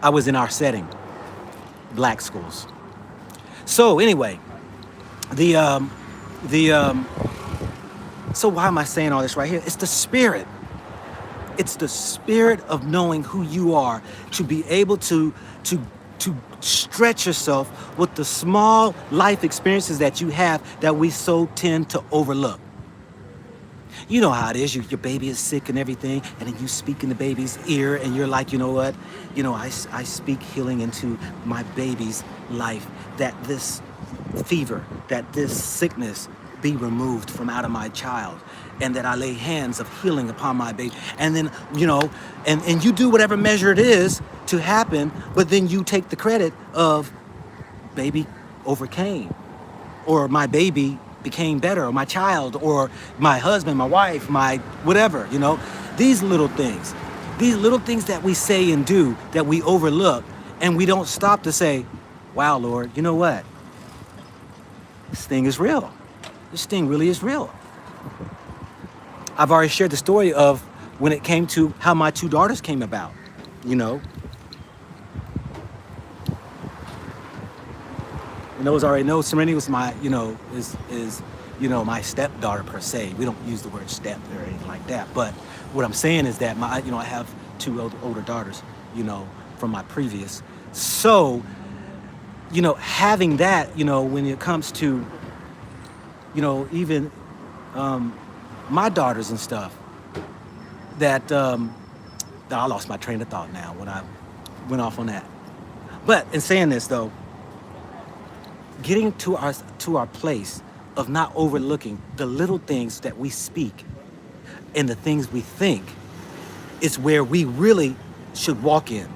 I was in our setting, black schools. So anyway, so why am I saying all this right here? It's the spirit. It's the spirit of knowing who you are, to be able to stretch yourself with the small life experiences that you have that we so tend to overlook. You know how it is. Your baby is sick and everything, and then you speak in the baby's ear, and you're like, you know what? You know, I speak healing into my baby's life, that this fever, that this sickness be removed from out of my child, and that I lay hands of healing upon my baby. And then, you know, and you do whatever measure it is to happen, but then you take the credit of baby overcame, or my baby became better, or my child, or my husband, my wife, my whatever, you know. These little things that we say and do that we overlook, and we don't stop to say, wow, Lord, you know what? This thing is real. This thing really is real. I've already shared the story of when it came to how my two daughters came about, you know. And those already know, Serenity was my, you know, is my stepdaughter per se. We don't use the word step or anything like that. But what I'm saying is that I have two older daughters, you know, from my previous. So, you know, having that, you know, when it comes to, you know, even my daughters and stuff, that I lost my train of thought now when I went off on that. But in saying this though, getting to our place of not overlooking the little things that we speak and the things we think is where we really should walk in.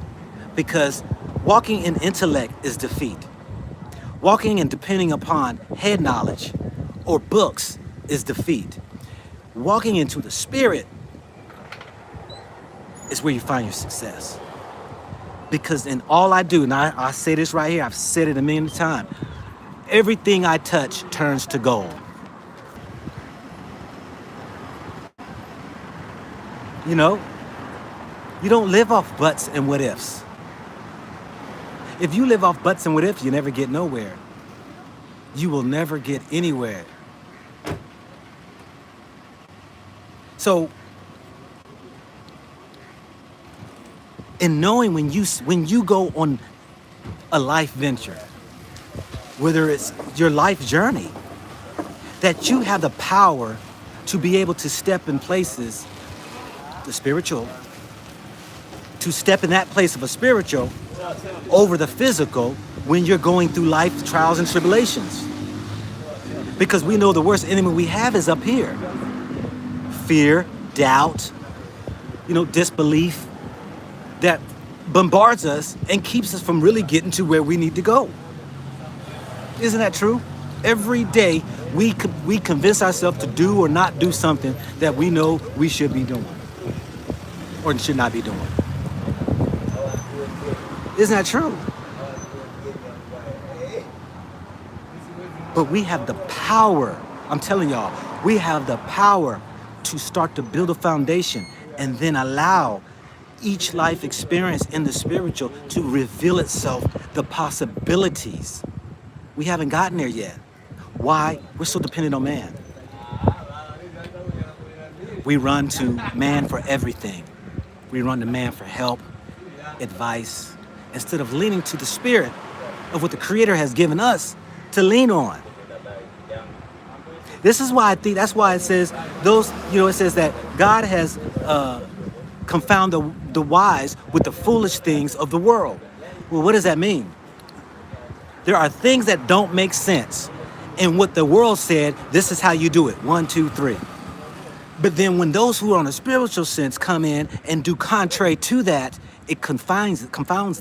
Because walking in intellect is defeat. Walking and depending upon head knowledge or books is defeat. Walking into the spirit is where you find your success. Because in all I do, and I say this right here, I've said it a million times, everything I touch turns to gold. You know, you don't live off buts and what ifs. If you live off buts and what ifs, you never get nowhere. You will never get anywhere. So, in knowing when you go on a life venture, whether it's your life journey, that you have the power to be able to step in places, the spiritual, to step in that place of a spiritual over the physical when you're going through life trials and tribulations. Because we know the worst enemy we have is up here. Fear, doubt, disbelief that bombards us and keeps us from really getting to where we need to go. Isn't that true? Every day we convince ourselves to do or not do something that we know we should be doing or should not be doing. Isn't that true? But we have the power, I'm telling y'all, we have the power to start to build a foundation and then allow each life experience in the spiritual to reveal itself, the possibilities. We haven't gotten there yet. Why? We're so dependent on man. We run to man for everything. We run to man for help, advice, instead of leaning to the spirit of what the Creator has given us to lean on. This is why I think, that's why it says it says that God has confounded the wise with the foolish things of the world. Well, what does that mean? There are things that don't make sense. And what the world said, this is how you do it. 1, 2, 3. But then when those who are on a spiritual sense come in and do contrary to that, it confounds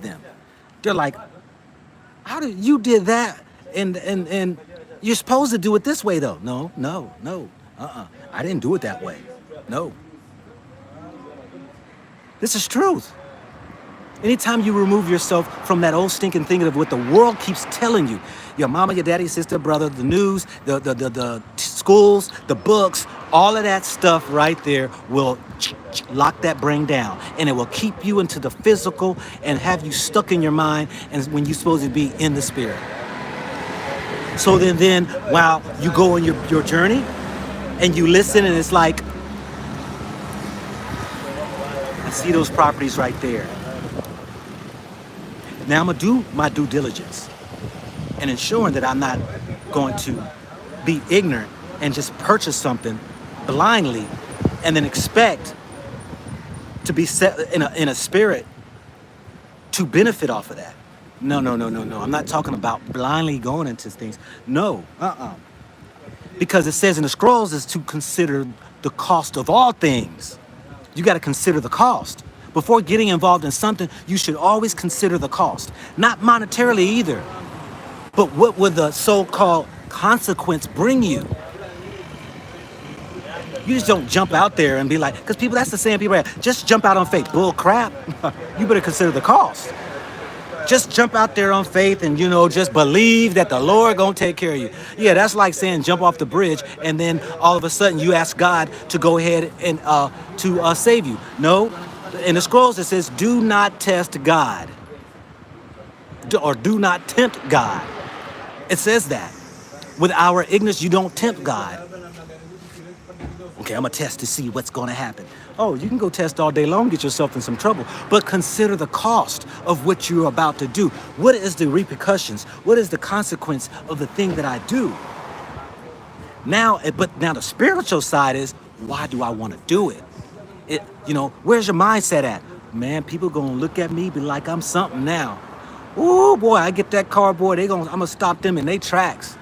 them. They're like, how did you did that? And you're supposed to do it this way though. No. I didn't do it that way. No. This is truth. Anytime you remove yourself from that old stinking thing of what the world keeps telling you, your mama, your daddy, sister, brother, the news, the schools, the books, all of that stuff right there will lock that brain down, and it will keep you into the physical and have you stuck in your mind and when you're supposed to be in the spirit. So then while you go on your journey and you listen, and it's like, I see those properties right there. Now I'm gonna do my due diligence and ensuring that I'm not going to be ignorant and just purchase something blindly and then expect to be set in a spirit to benefit off of that. No. I'm not talking about blindly going into things. No, Because it says in the scrolls is to consider the cost of all things. You got to consider the cost. Before getting involved in something, you should always consider the cost. Not monetarily either, but what would the so-called consequence bring you? You just don't jump out there and be like, because people, that's the same people, just jump out on faith. Bull crap. You better consider the cost. Just jump out there on faith and, just believe that the Lord gonna take care of you. Yeah, that's like saying jump off the bridge and then all of a sudden you ask God to go ahead and to save you. No, in the scrolls it says, do not test God. Or do not tempt God. It says that. With our ignorance, you don't tempt God. Okay, I'm gonna test to see what's gonna happen. Oh, you can go test all day long, get yourself in some trouble, but consider the cost of what you're about to do. What is the repercussions? What is the consequence of the thing that I do? But now the spiritual side is, why do I want to do it? Where's your mindset at? Man, people gonna look at me, be like I'm something now. Ooh, boy, I get that car, boy, I'm gonna stop them in their tracks.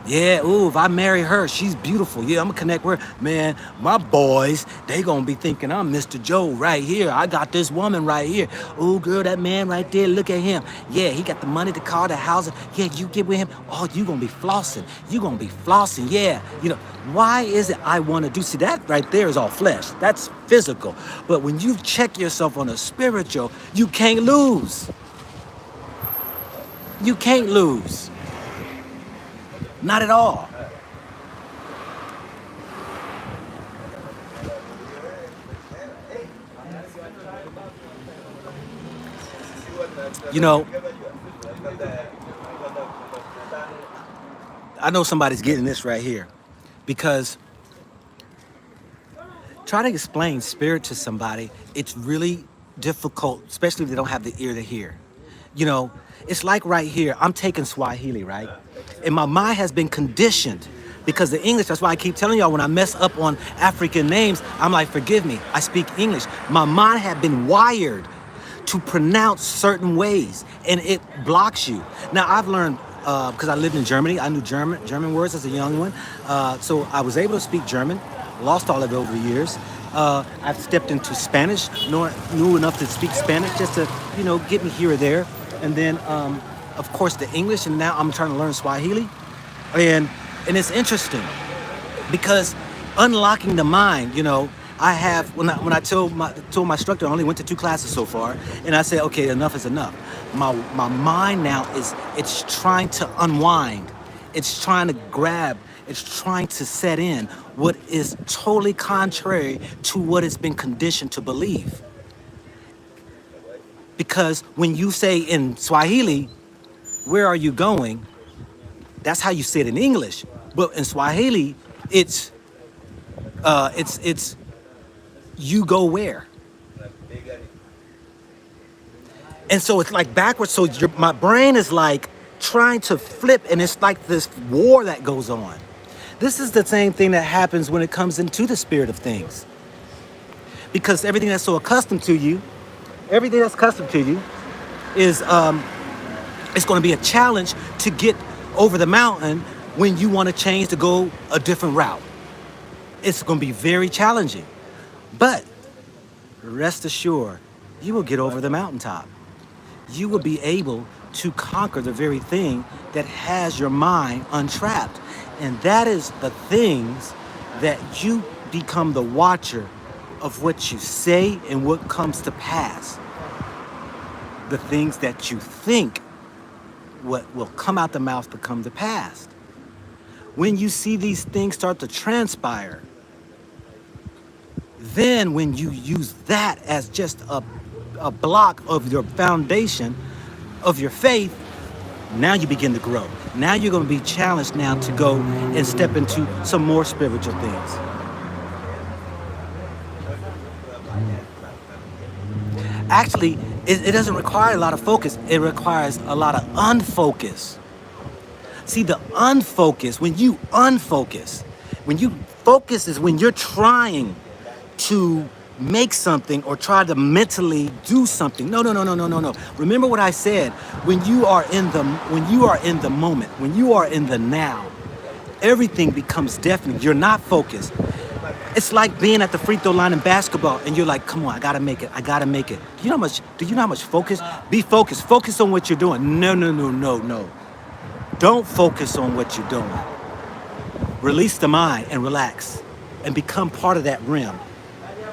Yeah, ooh, if I marry her, she's beautiful. Yeah, I'm gonna connect with her. Man, my boys, they gonna be thinking I'm Mr. Joe right here. I got this woman right here. Ooh, girl, that man right there, look at him. Yeah, he got the money, the car, the house. Yeah, you get with him. Oh, you gonna be flossing. You gonna be flossing, yeah. Why is it I wanna do? See, that right there is all flesh. That's physical. But when you check yourself on a spiritual, you can't lose. You can't lose. Not at all. I know somebody's getting this right here, because try to explain spirit to somebody, it's really difficult, especially if they don't have the ear to hear. It's like right here, I'm taking Swahili, right? And my mind has been conditioned because the English, that's why I keep telling y'all when I mess up on African names, I'm like, forgive me, I speak English. My mind had been wired to pronounce certain ways, and it blocks you. Now, I've learned, because I lived in Germany, I knew German words as a young one, so I was able to speak German, lost all of it over the years. I've stepped into Spanish, knew enough to speak Spanish just to, get me here or there. And then, of course, the English, and now I'm trying to learn Swahili. And it's interesting because unlocking the mind, I have, when I told my instructor, I only went to 2 classes so far, and I said, okay, enough is enough. My mind now it's trying to unwind. It's trying to grab. It's trying to set in what is totally contrary to what it's been conditioned to believe. Because when you say in Swahili, where are you going? That's how you say it in English. But in Swahili, it's you go where? And so it's like backwards. So my brain is like trying to flip, and it's like this war that goes on. This is the same thing that happens when it comes into the spirit of things. Because everything that's so accustomed to you, everything that's custom to you is It's going to be a challenge to get over the mountain when you want to change to go a different route. It's going to be very challenging. But rest assured, you will get over the mountaintop. You will be able to conquer the very thing that has your mind untrapped. And that is the things that you become the watcher of what you say and what comes to pass. The things that you think, what will come out the mouth to come to pass. When you see these things start to transpire, then when you use that as just a block of your foundation of your faith, now you begin to grow. Now you're going to be challenged now to go and step into some more spiritual things. Actually, it doesn't require a lot of focus. It requires a lot of unfocus. See, the unfocus, when you focus is when you're trying to make something or try to mentally do something. No. Remember what I said. When you are in the moment, when you are in the now, everything becomes definite. You're not focused. It's like being at the free throw line in basketball and you're like, come on, I gotta make it. Do you know how much focus? Be focused. Focus on what you're doing. No. Don't focus on what you're doing. Release the mind and relax and become part of that rim.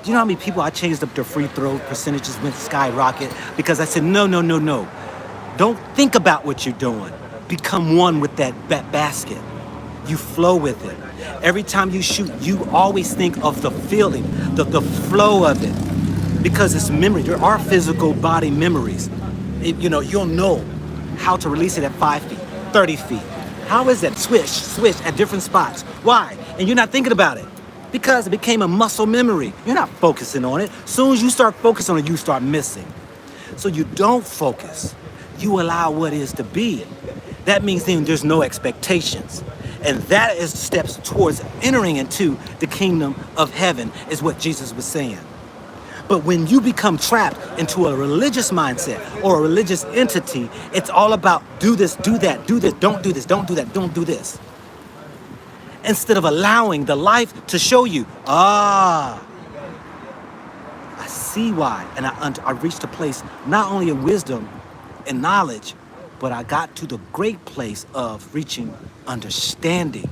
Do you know how many people I changed up their free throw percentages went skyrocket because I said, no. Don't think about what you're doing. Become one with that basket. You flow with it. Every time you shoot, you always think of the feeling, the flow of it. Because it's memory. There are physical body memories. You'll know how to release it at 5 feet, 30 feet. How is that? Swish at different spots. Why? And you're not thinking about it. Because it became a muscle memory. You're not focusing on it. As soon as you start focusing on it, you start missing. So you don't focus. You allow what is to be. That means then there's no expectations. And that is steps towards entering into the kingdom of heaven, is what Jesus was saying. But when you become trapped into a religious mindset or a religious entity, it's all about do this, don't do this, don't do this. Instead of allowing the life to show you, I see why. And I reached a place not only of wisdom and knowledge, but I got to the great place of reaching understanding.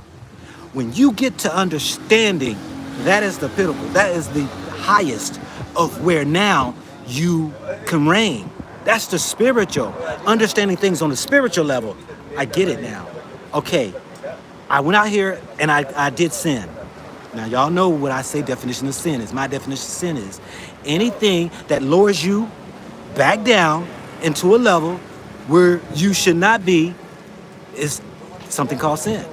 When you get to understanding, that is the pinnacle. That is the highest of where now you can reign. That's the spiritual. Understanding things on the spiritual level. I get it now. Okay. I went out here and I did sin. Now, y'all know what I say definition of sin is. My definition of sin is anything that lowers you back down into a level where you should not be is something called sin.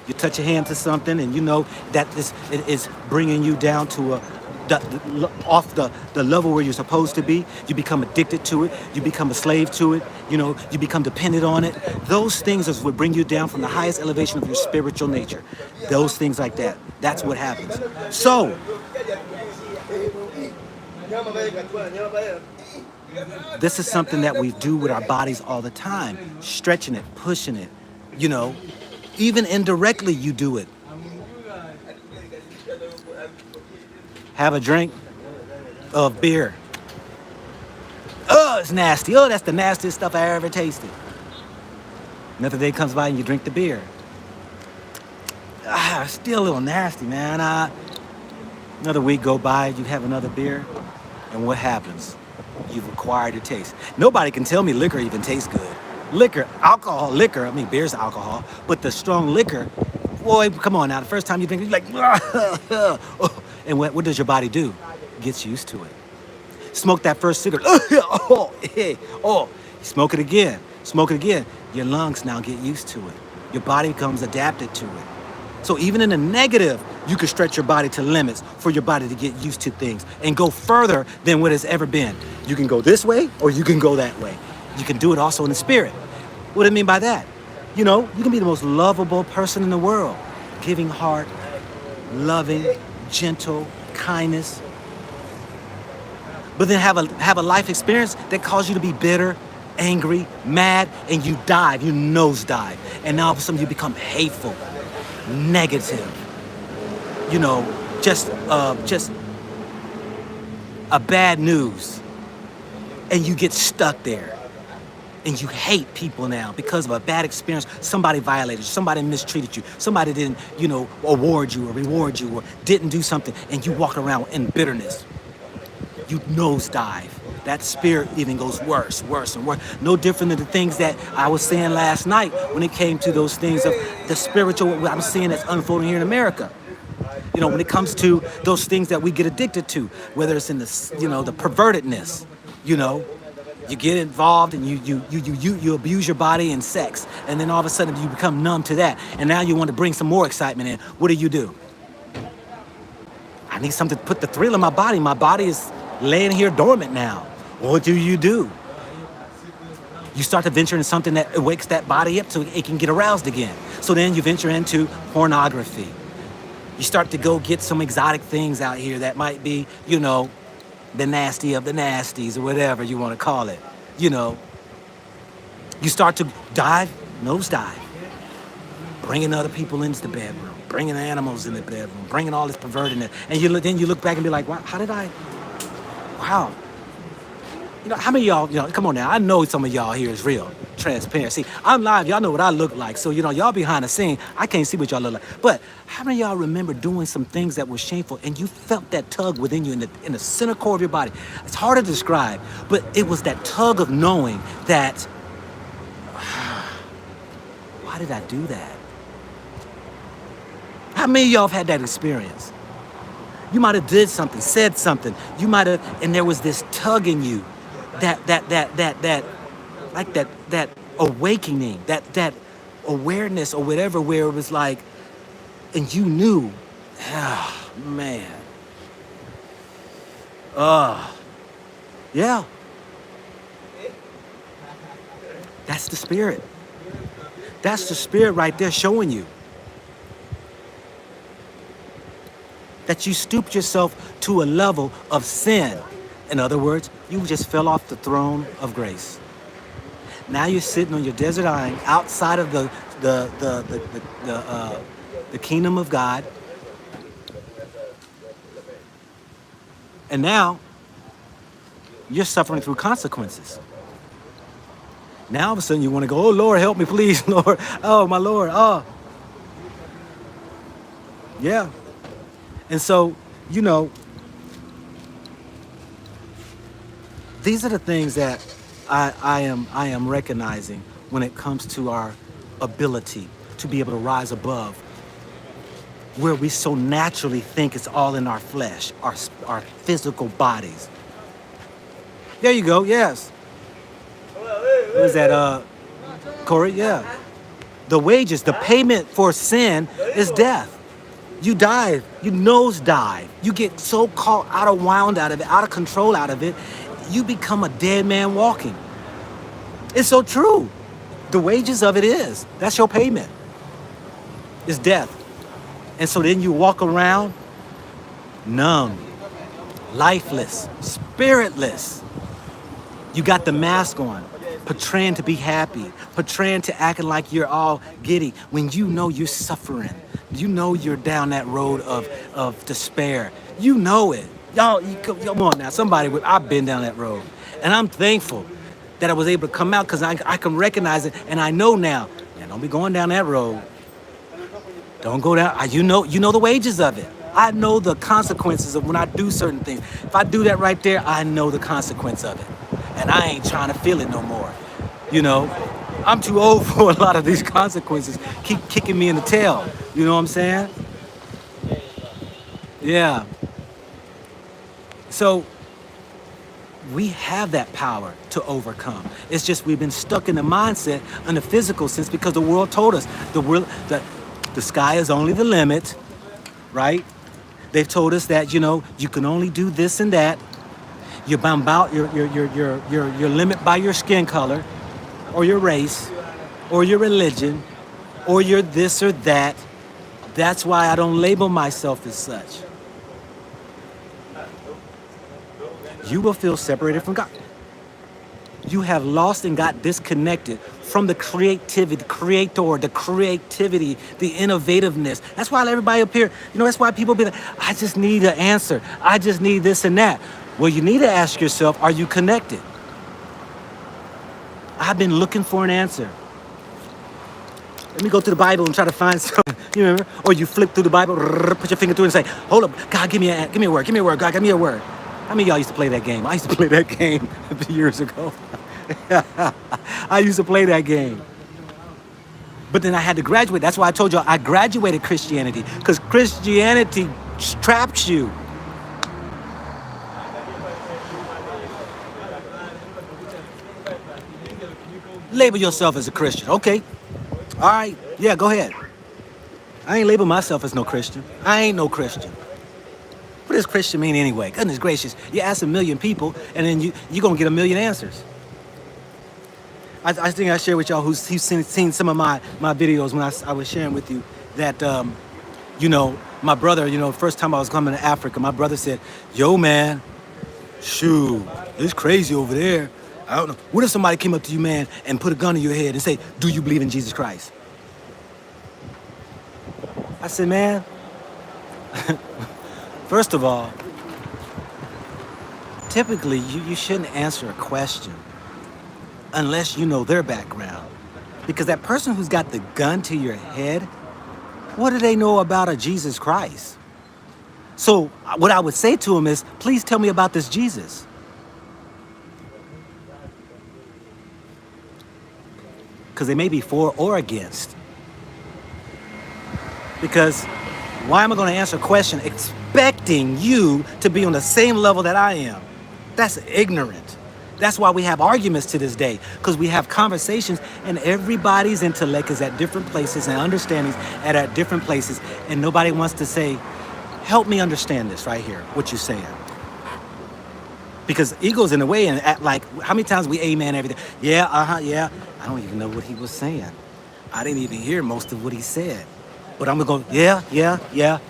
You touch your hand to something and you know that it is bringing you down to off the level where you're supposed to be. You become addicted to it. You become a slave to it. You become dependent on it. Those things is what bring you down from the highest elevation of your spiritual nature. Those things like that. That's what happens. So, this is something that we do with our bodies all the time. Stretching it, pushing it. Even indirectly you do it. Have a drink of beer. Oh, it's nasty. Oh, that's the nastiest stuff I ever tasted. Another day comes by and you drink the beer. Still a little nasty, man. Another week go by, you have another beer, and what happens? You've acquired a taste. Nobody can tell me liquor even tastes good. Beer's alcohol, but the strong liquor, boy, come on now. The first time you drink it, you're like, and what does your body do? It gets used to it. Smoke that first cigarette. Smoke it again. Your lungs now get used to it. Your body becomes adapted to it. So even in the negative, you can stretch your body to limits for your body to get used to things and go further than what it's ever been. You can go this way or you can go that way. You can do it also in the spirit. What do I mean by that? You can be the most lovable person in the world. Giving heart, loving, gentle, kindness. But then have a life experience that causes you to be bitter, angry, mad, and you dive, you nosedive. And now all of a sudden you become hateful, negative, you know, just a bad news. And you get stuck there. And you hate people now because of a bad experience. Somebody violated you, somebody mistreated you, somebody didn't, award you or reward you or didn't do something, and you walk around in bitterness. You nosedive. That spirit even goes worse, worse, and worse. No different than the things that I was saying last night when it came to those things of the spiritual, what I'm seeing that's unfolding here in America. When it comes to those things that we get addicted to, whether it's in the, the pervertedness, you get involved and you abuse your body in sex, and then all of a sudden you become numb to that, and now you want to bring some more excitement in. What do? I need something to put the thrill in my body. My body is laying here dormant now. What do? You start to venture into something that wakes that body up so it can get aroused again. So then you venture into pornography. You start to go get some exotic things out here that might be, the nasty of the nasties or whatever you want to call it. You start to nosedive, bringing other people into the bedroom, bringing animals in the bedroom, bringing all this pervertedness. And then you look back and be like, wow, wow. How many of y'all, come on now, I know some of y'all here is real, transparent. See, I'm live, y'all know what I look like. So, y'all behind the scene, I can't see what y'all look like. But how many of y'all remember doing some things that were shameful and you felt that tug within you in the center core of your body? It's hard to describe, but it was that tug of knowing that, why did I do that? How many of y'all have had that experience? You might have did something, said something. You might have, and there was this tug in you. That awakening, that awareness or whatever, where it was like, and you knew, man. Yeah. That's the spirit. That's the spirit right there showing you that you stooped yourself to a level of sin. In other words, you just fell off the throne of grace. Now you're sitting on your desert island outside of the kingdom of God. And now you're suffering through consequences. Now all of a sudden you want to go, oh Lord, help me, please, Lord. Oh, my Lord. Oh. Yeah. And so, these are the things that I am recognizing when it comes to our ability to be able to rise above where we so naturally think it's all in our flesh, our physical bodies. There you go, yes. What is that, Corey? Yeah. The wages, the payment for sin is death. You dive, you nosedive. You get so caught out of wound out of it, out of control out of it, you become a dead man walking. It's so true. The wages of it is. That's your payment. It's death. And so then you walk around numb, lifeless, spiritless. You got the mask on, portraying to be happy, portraying to acting like you're all giddy when you know you're suffering. You know you're down that road of despair. You know it. Y'all, come on now. I've been down that road. And I'm thankful that I was able to come out because I can recognize it. And I know now, man, don't be going down that road. Don't go down. You know the wages of it. I know the consequences of when I do certain things. If I do that right there, I know the consequence of it. And I ain't trying to feel it no more. I'm too old for a lot of these consequences. Keep kicking me in the tail. You know what I'm saying? Yeah. So we have that power to overcome. It's just we've been stuck in the mindset in the physical sense because the world told us the sky is only the limit, right? They've told us that, you can only do this and that. You're bound out your limit by your skin color or your race or your religion or your this or that. That's why I don't label myself as such. You will feel separated from God. You have lost and got disconnected from the creativity, the creator, the creativity, the innovativeness. That's why everybody up here, that's why people be like, I just need an answer. I just need this and that. Well, you need to ask yourself, are you connected? I've been looking for an answer. Let me go to the Bible and try to find something. You remember? Or you flip through the Bible, put your finger through it and say, hold up, God, give me a word, God, give me a word. How many of y'all used to play that game? I used to play that game years ago. I used to play that game. But then I had to graduate. That's why I told y'all I graduated Christianity, because Christianity traps you. Label yourself as a Christian. Okay. All right. Yeah, go ahead. I ain't label myself as no Christian. I ain't no Christian. What does Christian mean anyway? Goodness gracious. You ask a million people, and then you're going to get a million answers. I think I shared with y'all who's seen some of my videos when I was sharing with you that, my brother, first time I was coming to Africa, my brother said, yo, man, shoot, it's crazy over there. I don't know. What if somebody came up to you, man, and put a gun in your head and say, do you believe in Jesus Christ? I said, man, first of all, typically you shouldn't answer a question unless you know their background. Because that person who's got the gun to your head, what do they know about a Jesus Christ? So what I would say to him is, please tell me about this Jesus. Because they may be for or against. Because why am I going to answer a question expecting you to be on the same level that I am? That's ignorant. That's why we have arguments to this day, because we have conversations and everybody's intellect is at different places and understandings at different places, and nobody wants to say, help me understand this right here, what you're saying. Because ego's in the way, and act like, how many times we amen everything? Yeah, yeah. I don't even know what he was saying. I didn't even hear most of what he said. But I'm going to go, yeah.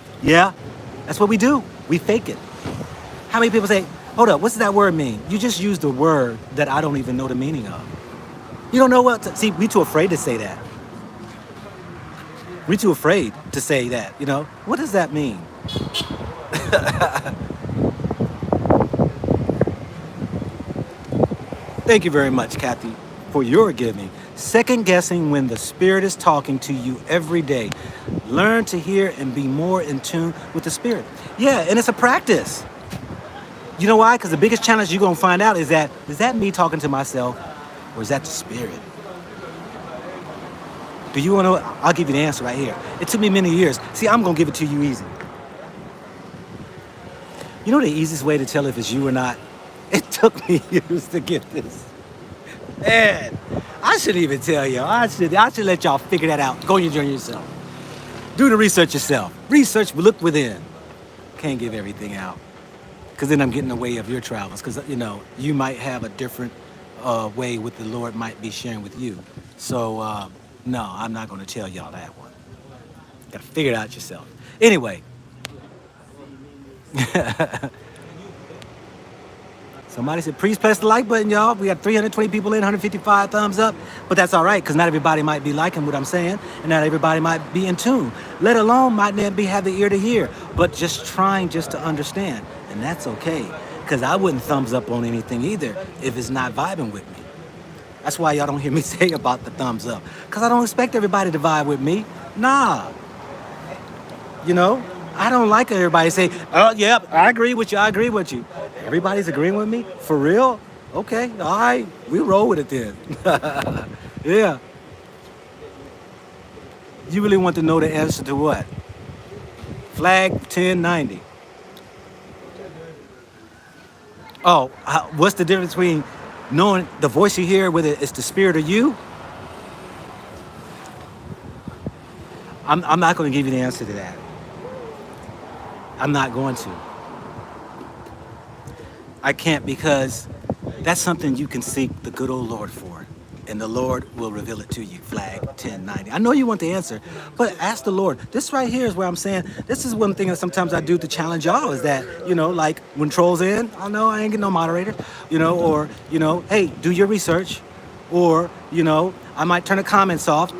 That's what we do. We fake it. How many people say, hold up, what's that word mean? You just used a word that I don't even know the meaning of. You don't know what see, we too afraid to say that. We're too afraid to say that, What does that mean? Thank you very much, Kathy, for your giving. Second guessing when the Spirit is talking to you every day. Learn to hear and be more in tune with the Spirit. Yeah, and it's a practice. You know why? Because the biggest challenge you're going to find out is that me talking to myself, or is that the Spirit? Do you want to know? I'll give you the answer right here. It took me many years. See, I'm going to give it to you easy. You know the easiest way to tell if it's you or not? It took me years to get this. Man, I shouldn't even tell you. I should let y'all figure that out. Go on your journey yourself. Do the research yourself. Research, look within. Can't give everything out. Because then I'm getting in the way of your travels. Because, you might have a different way what the Lord might be sharing with you. So, no, I'm not going to tell y'all that one. Got to figure it out yourself. Anyway. Somebody said, please press the like button, y'all. We got 320 people in, 155 thumbs up. But that's all right, because not everybody might be liking what I'm saying, and not everybody might be in tune. Let alone might not have the ear to hear, but just trying just to understand. And that's okay, because I wouldn't thumbs up on anything either if it's not vibing with me. That's why y'all don't hear me say about the thumbs up, because I don't expect everybody to vibe with me. Nah. I don't like everybody say, oh, yeah, I agree with you. Everybody's agreeing with me? For real? Okay, all right. We roll with it then. Yeah. You really want to know the answer to what? Flag 1090. Oh, what's the difference between knowing the voice you hear, whether it's the Spirit or you? I'm not going to give you the answer to that. I'm not going to. I can't, because that's something you can seek the good old Lord for. and the Lord will reveal it to you. Flag 1090. I know you want the answer, but ask the Lord. This right here is where I'm saying, this is one thing that sometimes I do to challenge y'all is that, like when trolls in, I know I ain't getting no moderator, or, hey, do your research, or, I might turn the comments off,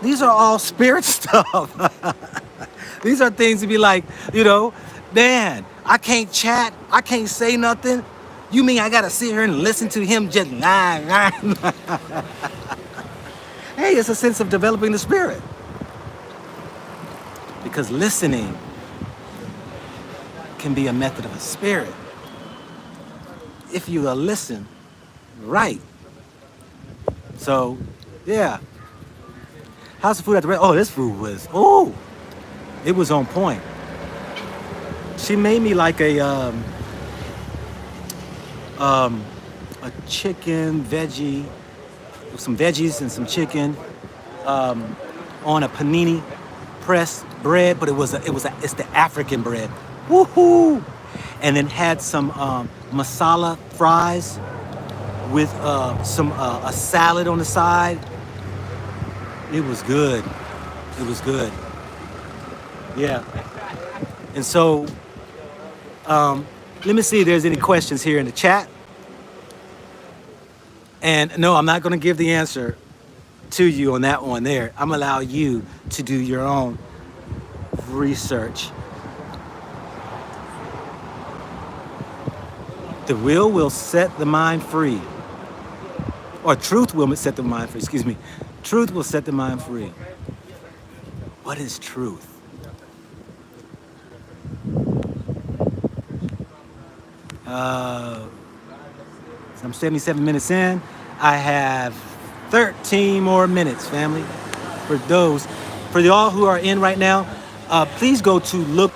these are all spirit stuff. These are things to be like, man, I can't chat, I can't say nothing. You mean I gotta sit here and listen to him just lie? Hey, it's a sense of developing the spirit. Because listening can be a method of a spirit. If you listen right. So, yeah. How's the food at the restaurant? Oh, this food was, it was on point. She made me like a chicken veggie, some veggies and some chicken on a panini press bread, but it's the African bread. Woohoo! And then had some masala fries with a salad on the side. It was good. It was good. Yeah. And so, let me see if there's any questions here in the chat. And no, I'm not going to give the answer to you on that one there. I'm going to allow you to do your own research. The will set the mind free. Or truth will set the mind free, excuse me. Truth will set the mind free. What is truth? I'm 77 minutes in. I have 13 more minutes, family. For y'all who are in right now, please go to look.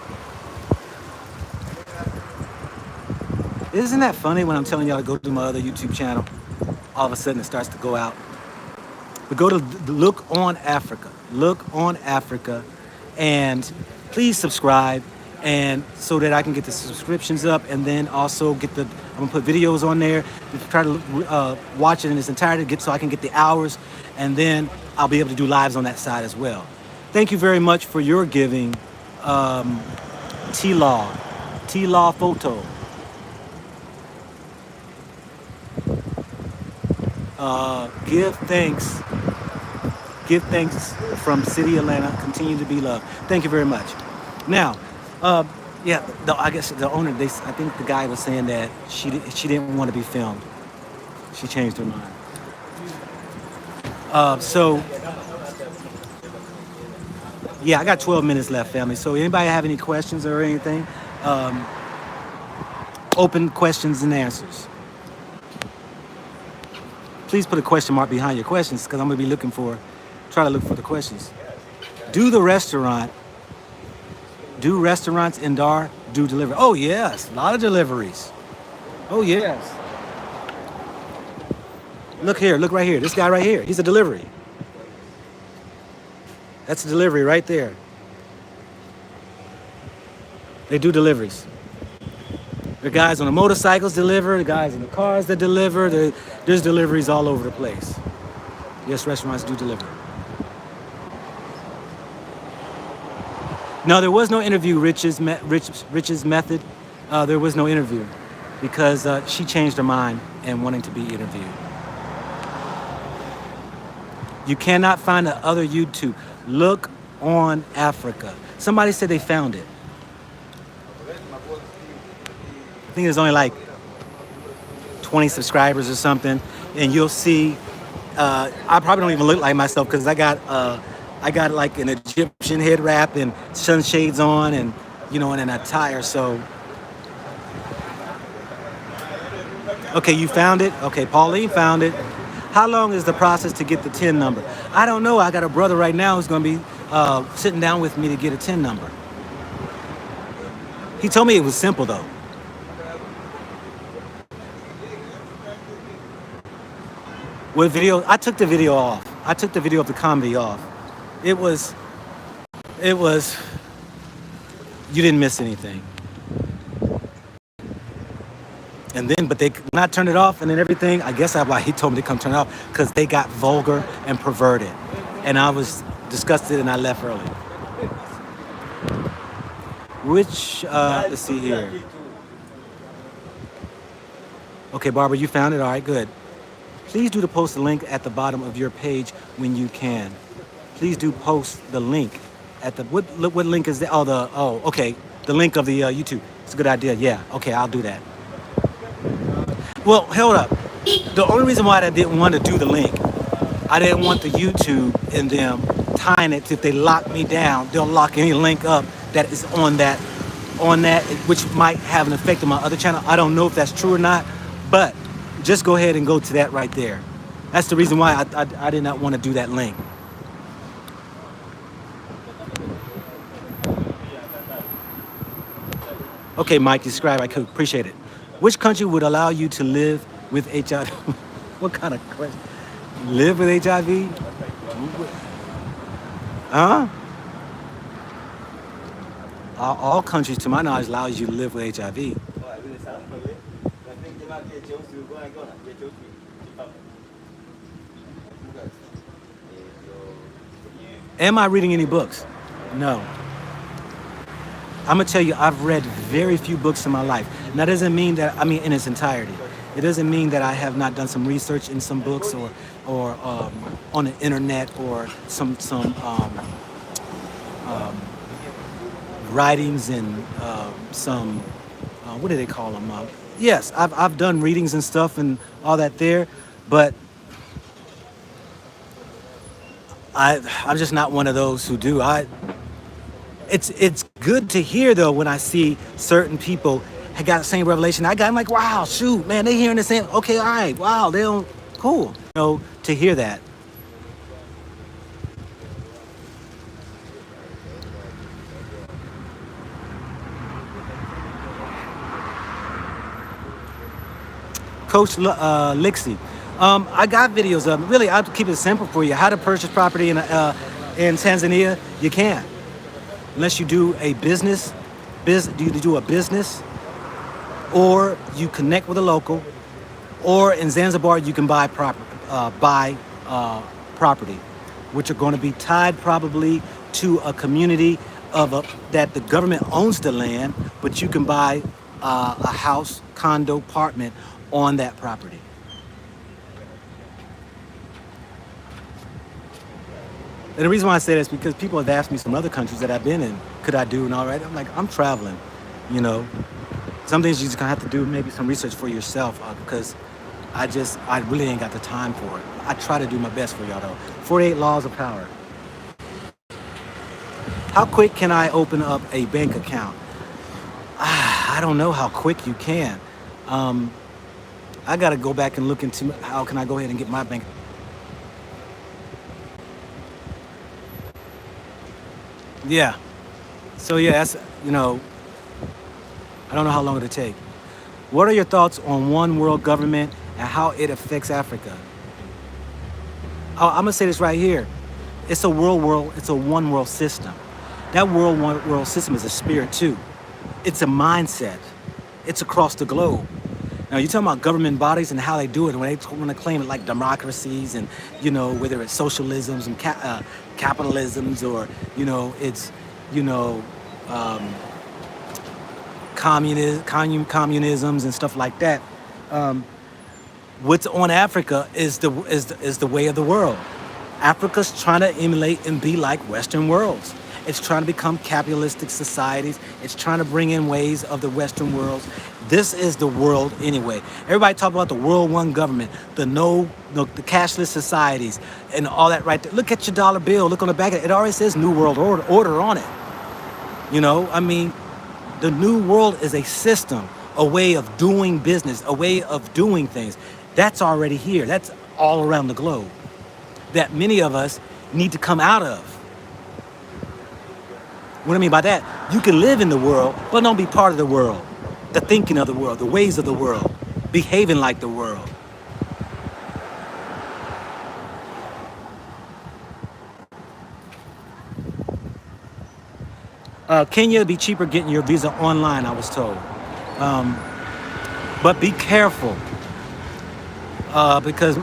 Isn't that funny when I'm telling y'all to go to my other YouTube channel? All of a sudden it starts to go out. But go to Look on Africa. Look on Africa. And please subscribe. And so that I can get the subscriptions up, and then also I'm gonna put videos on there, try to watch it in its entirety, so I can get the hours, and then I'll be able to do lives on that side as well. Thank you very much for your giving, T-Law Photo. Give thanks from City Atlanta. Continue to be loved. Thank you very much. Now, I guess the owner, I think the guy was saying that she didn't want to be filmed. She changed her mind. I got 12 minutes left, family. So anybody have any questions or anything? Open questions and answers. Please put a question mark behind your questions, because I'm going to be try to look for the questions. Do restaurants in Dar do delivery? Oh, yes. A lot of deliveries. Oh, yes. Look here. Look right here. This guy right here. He's a delivery. That's a delivery right there. They do deliveries. The guys on the motorcycles deliver. The guys in the cars that deliver. There's deliveries all over the place. Yes, restaurants do deliver. No, there was no interview, Rich's method. There was no interview because she changed her mind and wanting to be interviewed. You cannot find the other YouTube. Look on Africa. Somebody said they found it. I think there's only like 20 subscribers or something. And you'll see, I probably don't even look like myself because I got like an Egyptian head wrap and sunshades on and, and an attire, so. Okay, you found it? Okay, Pauline found it. How long is the process to get the TIN number? I don't know. I got a brother right now who's going to be sitting down with me to get a TIN number. He told me it was simple, though. What video? I took the video off. I took the video of the comedy off. It was, you didn't miss anything. And then, but they when I turned it off and then everything, I guess that's why he told me to come turn it off, because they got vulgar and perverted. And I was disgusted and I left early. Which, let's see here. Okay, Barbara, you found it? All right, good. Please do post the link at the bottom of your page when you can. Please do post the link at the, what link is that? Okay, the link of the YouTube. It's a good idea, yeah. Okay, I'll do that. Well, hold up. The only reason why I didn't want to do the link, I didn't want the YouTube and them tying it to, if they lock me down, they'll lock any link up that is on that, which might have an effect on my other channel. I don't know if that's true or not, but just go ahead and go to that right there. That's the reason why I did not want to do that link. Okay, Mike, describe. I could appreciate it. Which country would allow you to live with HIV? What kind of question? Live with HIV? Huh? All countries, to my knowledge, allows you to live with HIV. Am I reading any books? No. I'm gonna tell you, I've read very few books in my life. And that doesn't mean that, in its entirety. It doesn't mean that I have not done some research in some books or on the internet or some writings and some, what do they call them? Yes, I've done readings and stuff and all that there, but I'm just not one of those who do. It's good to hear though when I see certain people have got the same revelation I got. I'm like, wow, shoot, man, they hearing the same. Okay, all right, wow, they don't. Cool, to hear that. Coach Lixie, I got videos of them. Really, I'll keep it simple for you. How to purchase property in Tanzania? You can't. Unless you do a business, you do a business, or you connect with a local, or in Zanzibar you can buy property, which are going to be tied probably to a community that the government owns the land, but you can buy a house, condo, apartment on that property. And the reason why I say that is because people have asked me some other countries that I've been in, could I do and all right? I'm like, I'm traveling, Some things you just gonna have to do maybe some research for yourself because I really ain't got the time for it. I try to do my best for y'all though. 48 laws of power. How quick can I open up a bank account? I don't know how quick you can. I gotta go back and look into how can I go ahead and get my bank. Yeah. So yeah, that's, I don't know how long it'll take. What are your thoughts on one world government and how it affects Africa? I'm gonna say this right here. It's a one world system. That world system is a spirit too. It's a mindset. It's across the globe. Now you're talking about government bodies and how they do it, and when they claim it like democracies and whether it's socialisms and capitalisms or it's communisms and stuff like that. What's on Africa is the way of the world. Africa's trying to emulate and be like Western worlds. It's trying to become capitalistic societies. It's trying to bring in ways of the Western worlds. This is the world anyway. Everybody talk about the world one government, the cashless societies and all that right there. Look at your dollar bill. Look on the back of it. It already says New World Order on it. The New World is a system, a way of doing business, a way of doing things. That's already here. That's all around the globe that many of us need to come out of. What I mean by that, you can live in the world, but don't be part of the world. The thinking of the world, the ways of the world, behaving like the world. Kenya would be cheaper getting your visa online, I was told. But be careful because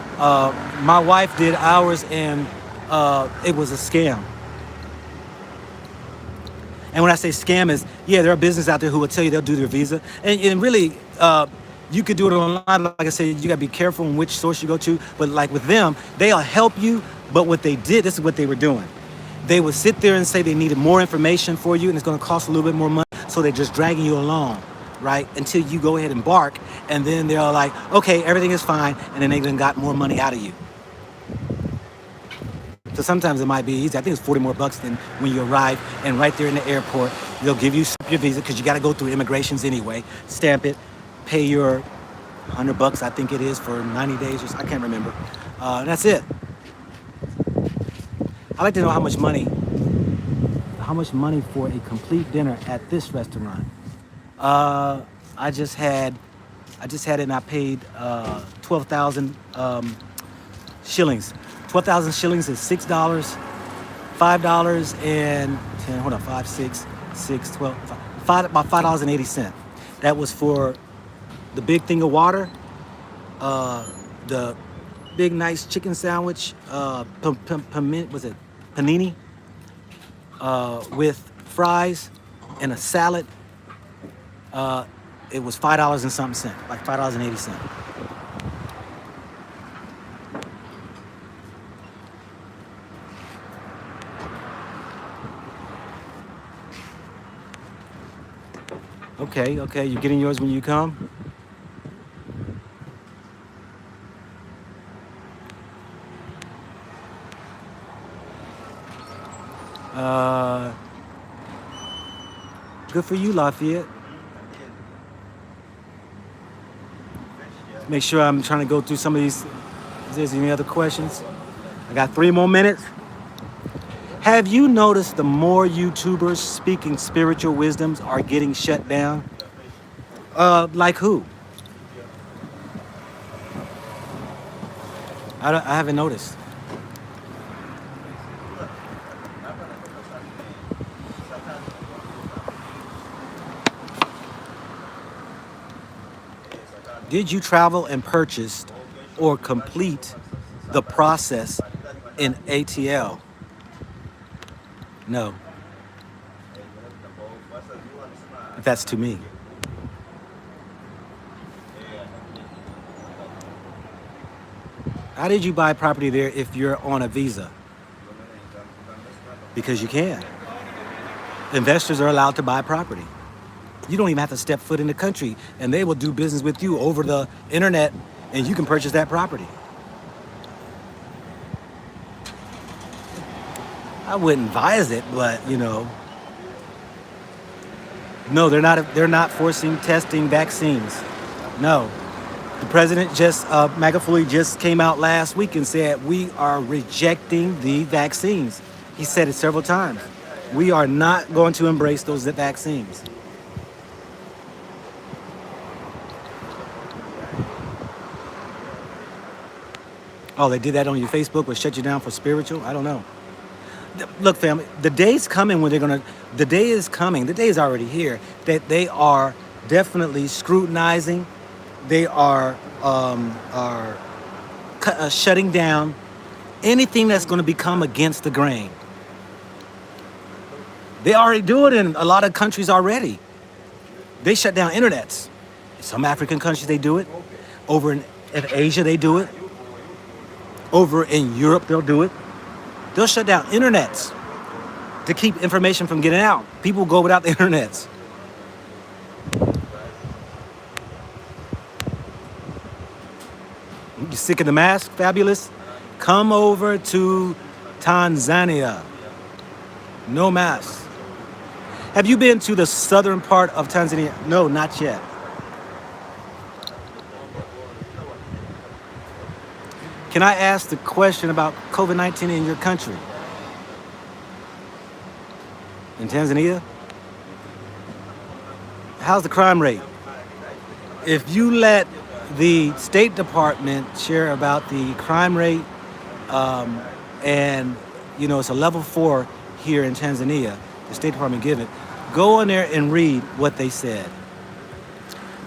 my wife did ours and it was a scam. And when I say scam is, yeah, there are businesses out there who will tell you they'll do their visa. And really, you could do it online. Like I said, you got to be careful in which source you go to. But like with them, they'll help you. But what they did, this is what they were doing. They would sit there and say they needed more information for you and it's going to cost a little bit more money. So they're just dragging you along, right? Until you go ahead and embark. And then they're like, okay, everything is fine. And then they then got more money out of you. So sometimes it might be easy. I think it's 40 more bucks than when you arrive, and right there in the airport, they'll give you your visa because you got to go through immigrations anyway. Stamp it, pay your $100, I think it is, for 90 days or so. I can't remember. And that's it. I'd like to know how much money for a complete dinner at this restaurant. I just had it and I paid 12,000 shillings. 12,000 shillings is $6, $5 and 10, hold on, 5, 6, 6, 12, 5, about $5.80. That was for the big thing of water, the big nice chicken sandwich, was it panini, with fries and a salad. It was $5 and something cent, like $5.80. Okay, you're getting yours when you come? Good for you, Lafayette. Make sure I'm trying to go through some of these. If there's any other questions? I got 3 more minutes. Have you noticed the more YouTubers speaking spiritual wisdoms are getting shut down? Like who? I haven't noticed. Did you travel and purchase or complete the process in ATL? No. That's to me. How did you buy property there if you're on a visa? Because you can. Investors are allowed to buy property. You don't even have to step foot in the country, and they will do business with you over the internet, and you can purchase that property. I wouldn't advise it, but no, they're not forcing testing vaccines. No. The president Magufuli just came out last week and said we are rejecting the vaccines. He said it several times. We are not going to embrace those vaccines. Oh, they did that on your Facebook, would shut you down for spiritual? I don't know. Look, family, the day's coming when the day is coming, the day is already here, that they are definitely scrutinizing. They are shutting down anything that's going to become against the grain. They already do it in a lot of countries already. They shut down internets. Some African countries, they do it. Over in Asia, they do it. Over in Europe, they'll do it. They'll shut down internets to keep information from getting out. People go without the internets. You sick of the mask? Fabulous. Come over to Tanzania. No mask. Have you been to the southern part of Tanzania? No, not yet. Can I ask the question about COVID-19 in your country? In Tanzania? How's the crime rate? If you let the State Department share about the crime rate, and it's a level 4 here in Tanzania, the State Department give it, go in there and read what they said.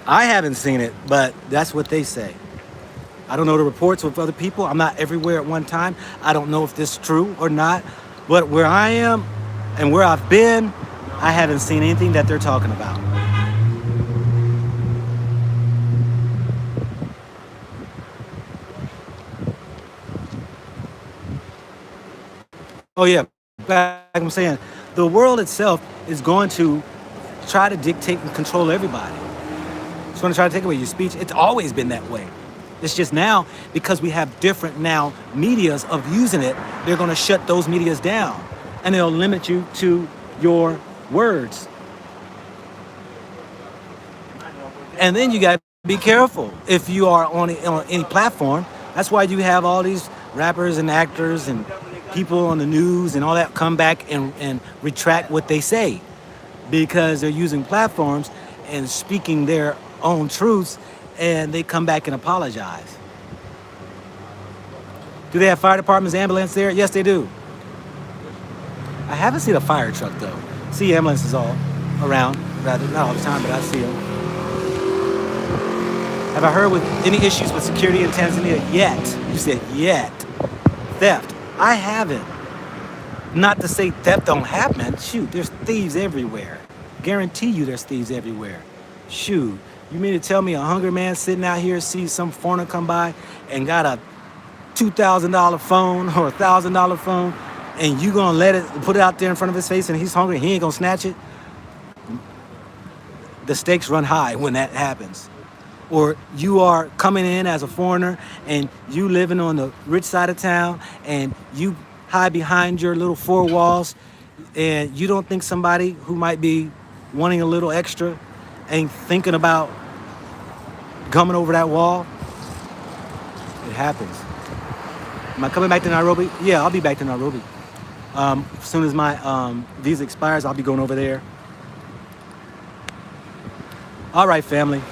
I haven't seen it, but that's what they say. I don't know the reports of other people. I'm not everywhere at one time. I don't know if this is true or not. But where I am and where I've been, I haven't seen anything that they're talking about. Oh yeah, like I'm saying, the world itself is going to try to dictate and control everybody. It's going to try to take away your speech. It's always been that way. It's just now, because we have different now medias of using it, they're going to shut those medias down. And they'll limit you to your words. And then you got to be careful if you are on any platform. That's why you have all these rappers and actors and people on the news and all that come back and retract what they say, because they're using platforms and speaking their own truths, and they come back and apologize. Do they have fire departments, ambulance there? Yes, they do. I haven't seen a fire truck though. See ambulances all around, rather not all the time, but I see them. Have I heard with any issues with security in Tanzania yet? You said yet. Theft. I haven't. Not to say theft don't happen. Shoot, there's thieves everywhere. Guarantee you there's thieves everywhere. Shoot, you mean to tell me a hungry man sitting out here sees some foreigner come by and got a $2,000 phone or $1,000 phone, and you gonna let it, put it out there in front of his face, and he's hungry, he ain't gonna snatch it? The stakes run high when that happens. Or you are coming in as a foreigner and you living on the rich side of town and you hide behind your little four walls, and you don't think somebody who might be wanting a little extra ain't thinking about coming over that wall. It happens. Am I coming back to Nairobi? Yeah, I'll be back to Nairobi. As soon as my visa expires, I'll be going over there. All right, family.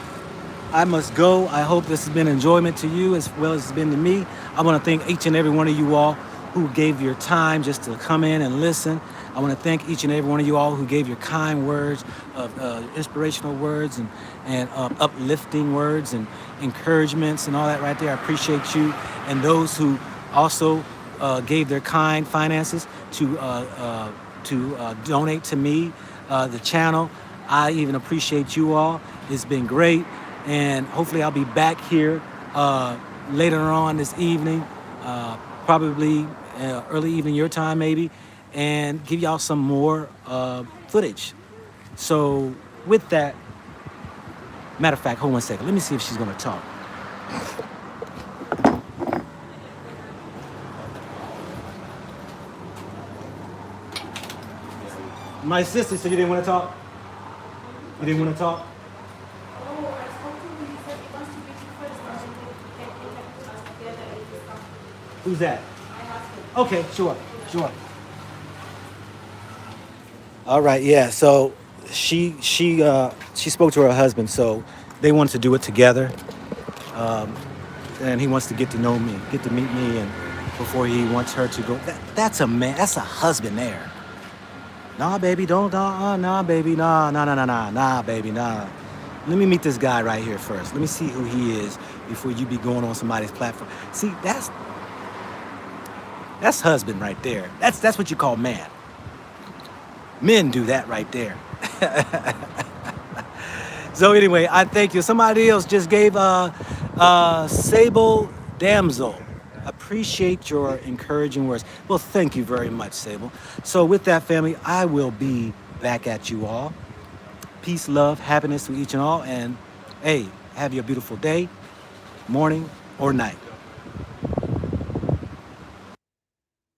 I must go. I hope this has been enjoyment to you as well as it's been to me. I want to thank each and every one of you all who gave your time just to come in and listen. I want to thank each and every one of you all who gave your kind words, inspirational words, and uplifting words and encouragements and all that right there. I appreciate you. And those who also gave their kind finances to donate to me, the channel. I even appreciate you all. It's been great. And hopefully I'll be back here later on this evening, probably early evening your time maybe, and give y'all some more footage. So with that, matter of fact, hold one second. Let me see if she's gonna talk. My sister said you didn't want to talk? You didn't want to talk? Who's that? Okay, sure. All right, yeah. So she spoke to her husband, so they wanted to do it together, and he wants to get to know me, get to meet me, and before he wants her to go. That's a man. That's a husband there. Nah, baby, don't. Nah, baby, nah, baby, nah. Let me meet this guy right here first. Let me see who he is before you be going on somebody's platform. See, that's husband right there. That's what you call man. Men do that right there. So anyway, I thank you. Somebody else just gave Sable Damsel. Appreciate your encouraging words. Well, thank you very much, Sable. So with that, family, I will be back at you all. Peace, love, happiness to each and all. And hey, have you a beautiful day, morning, or night.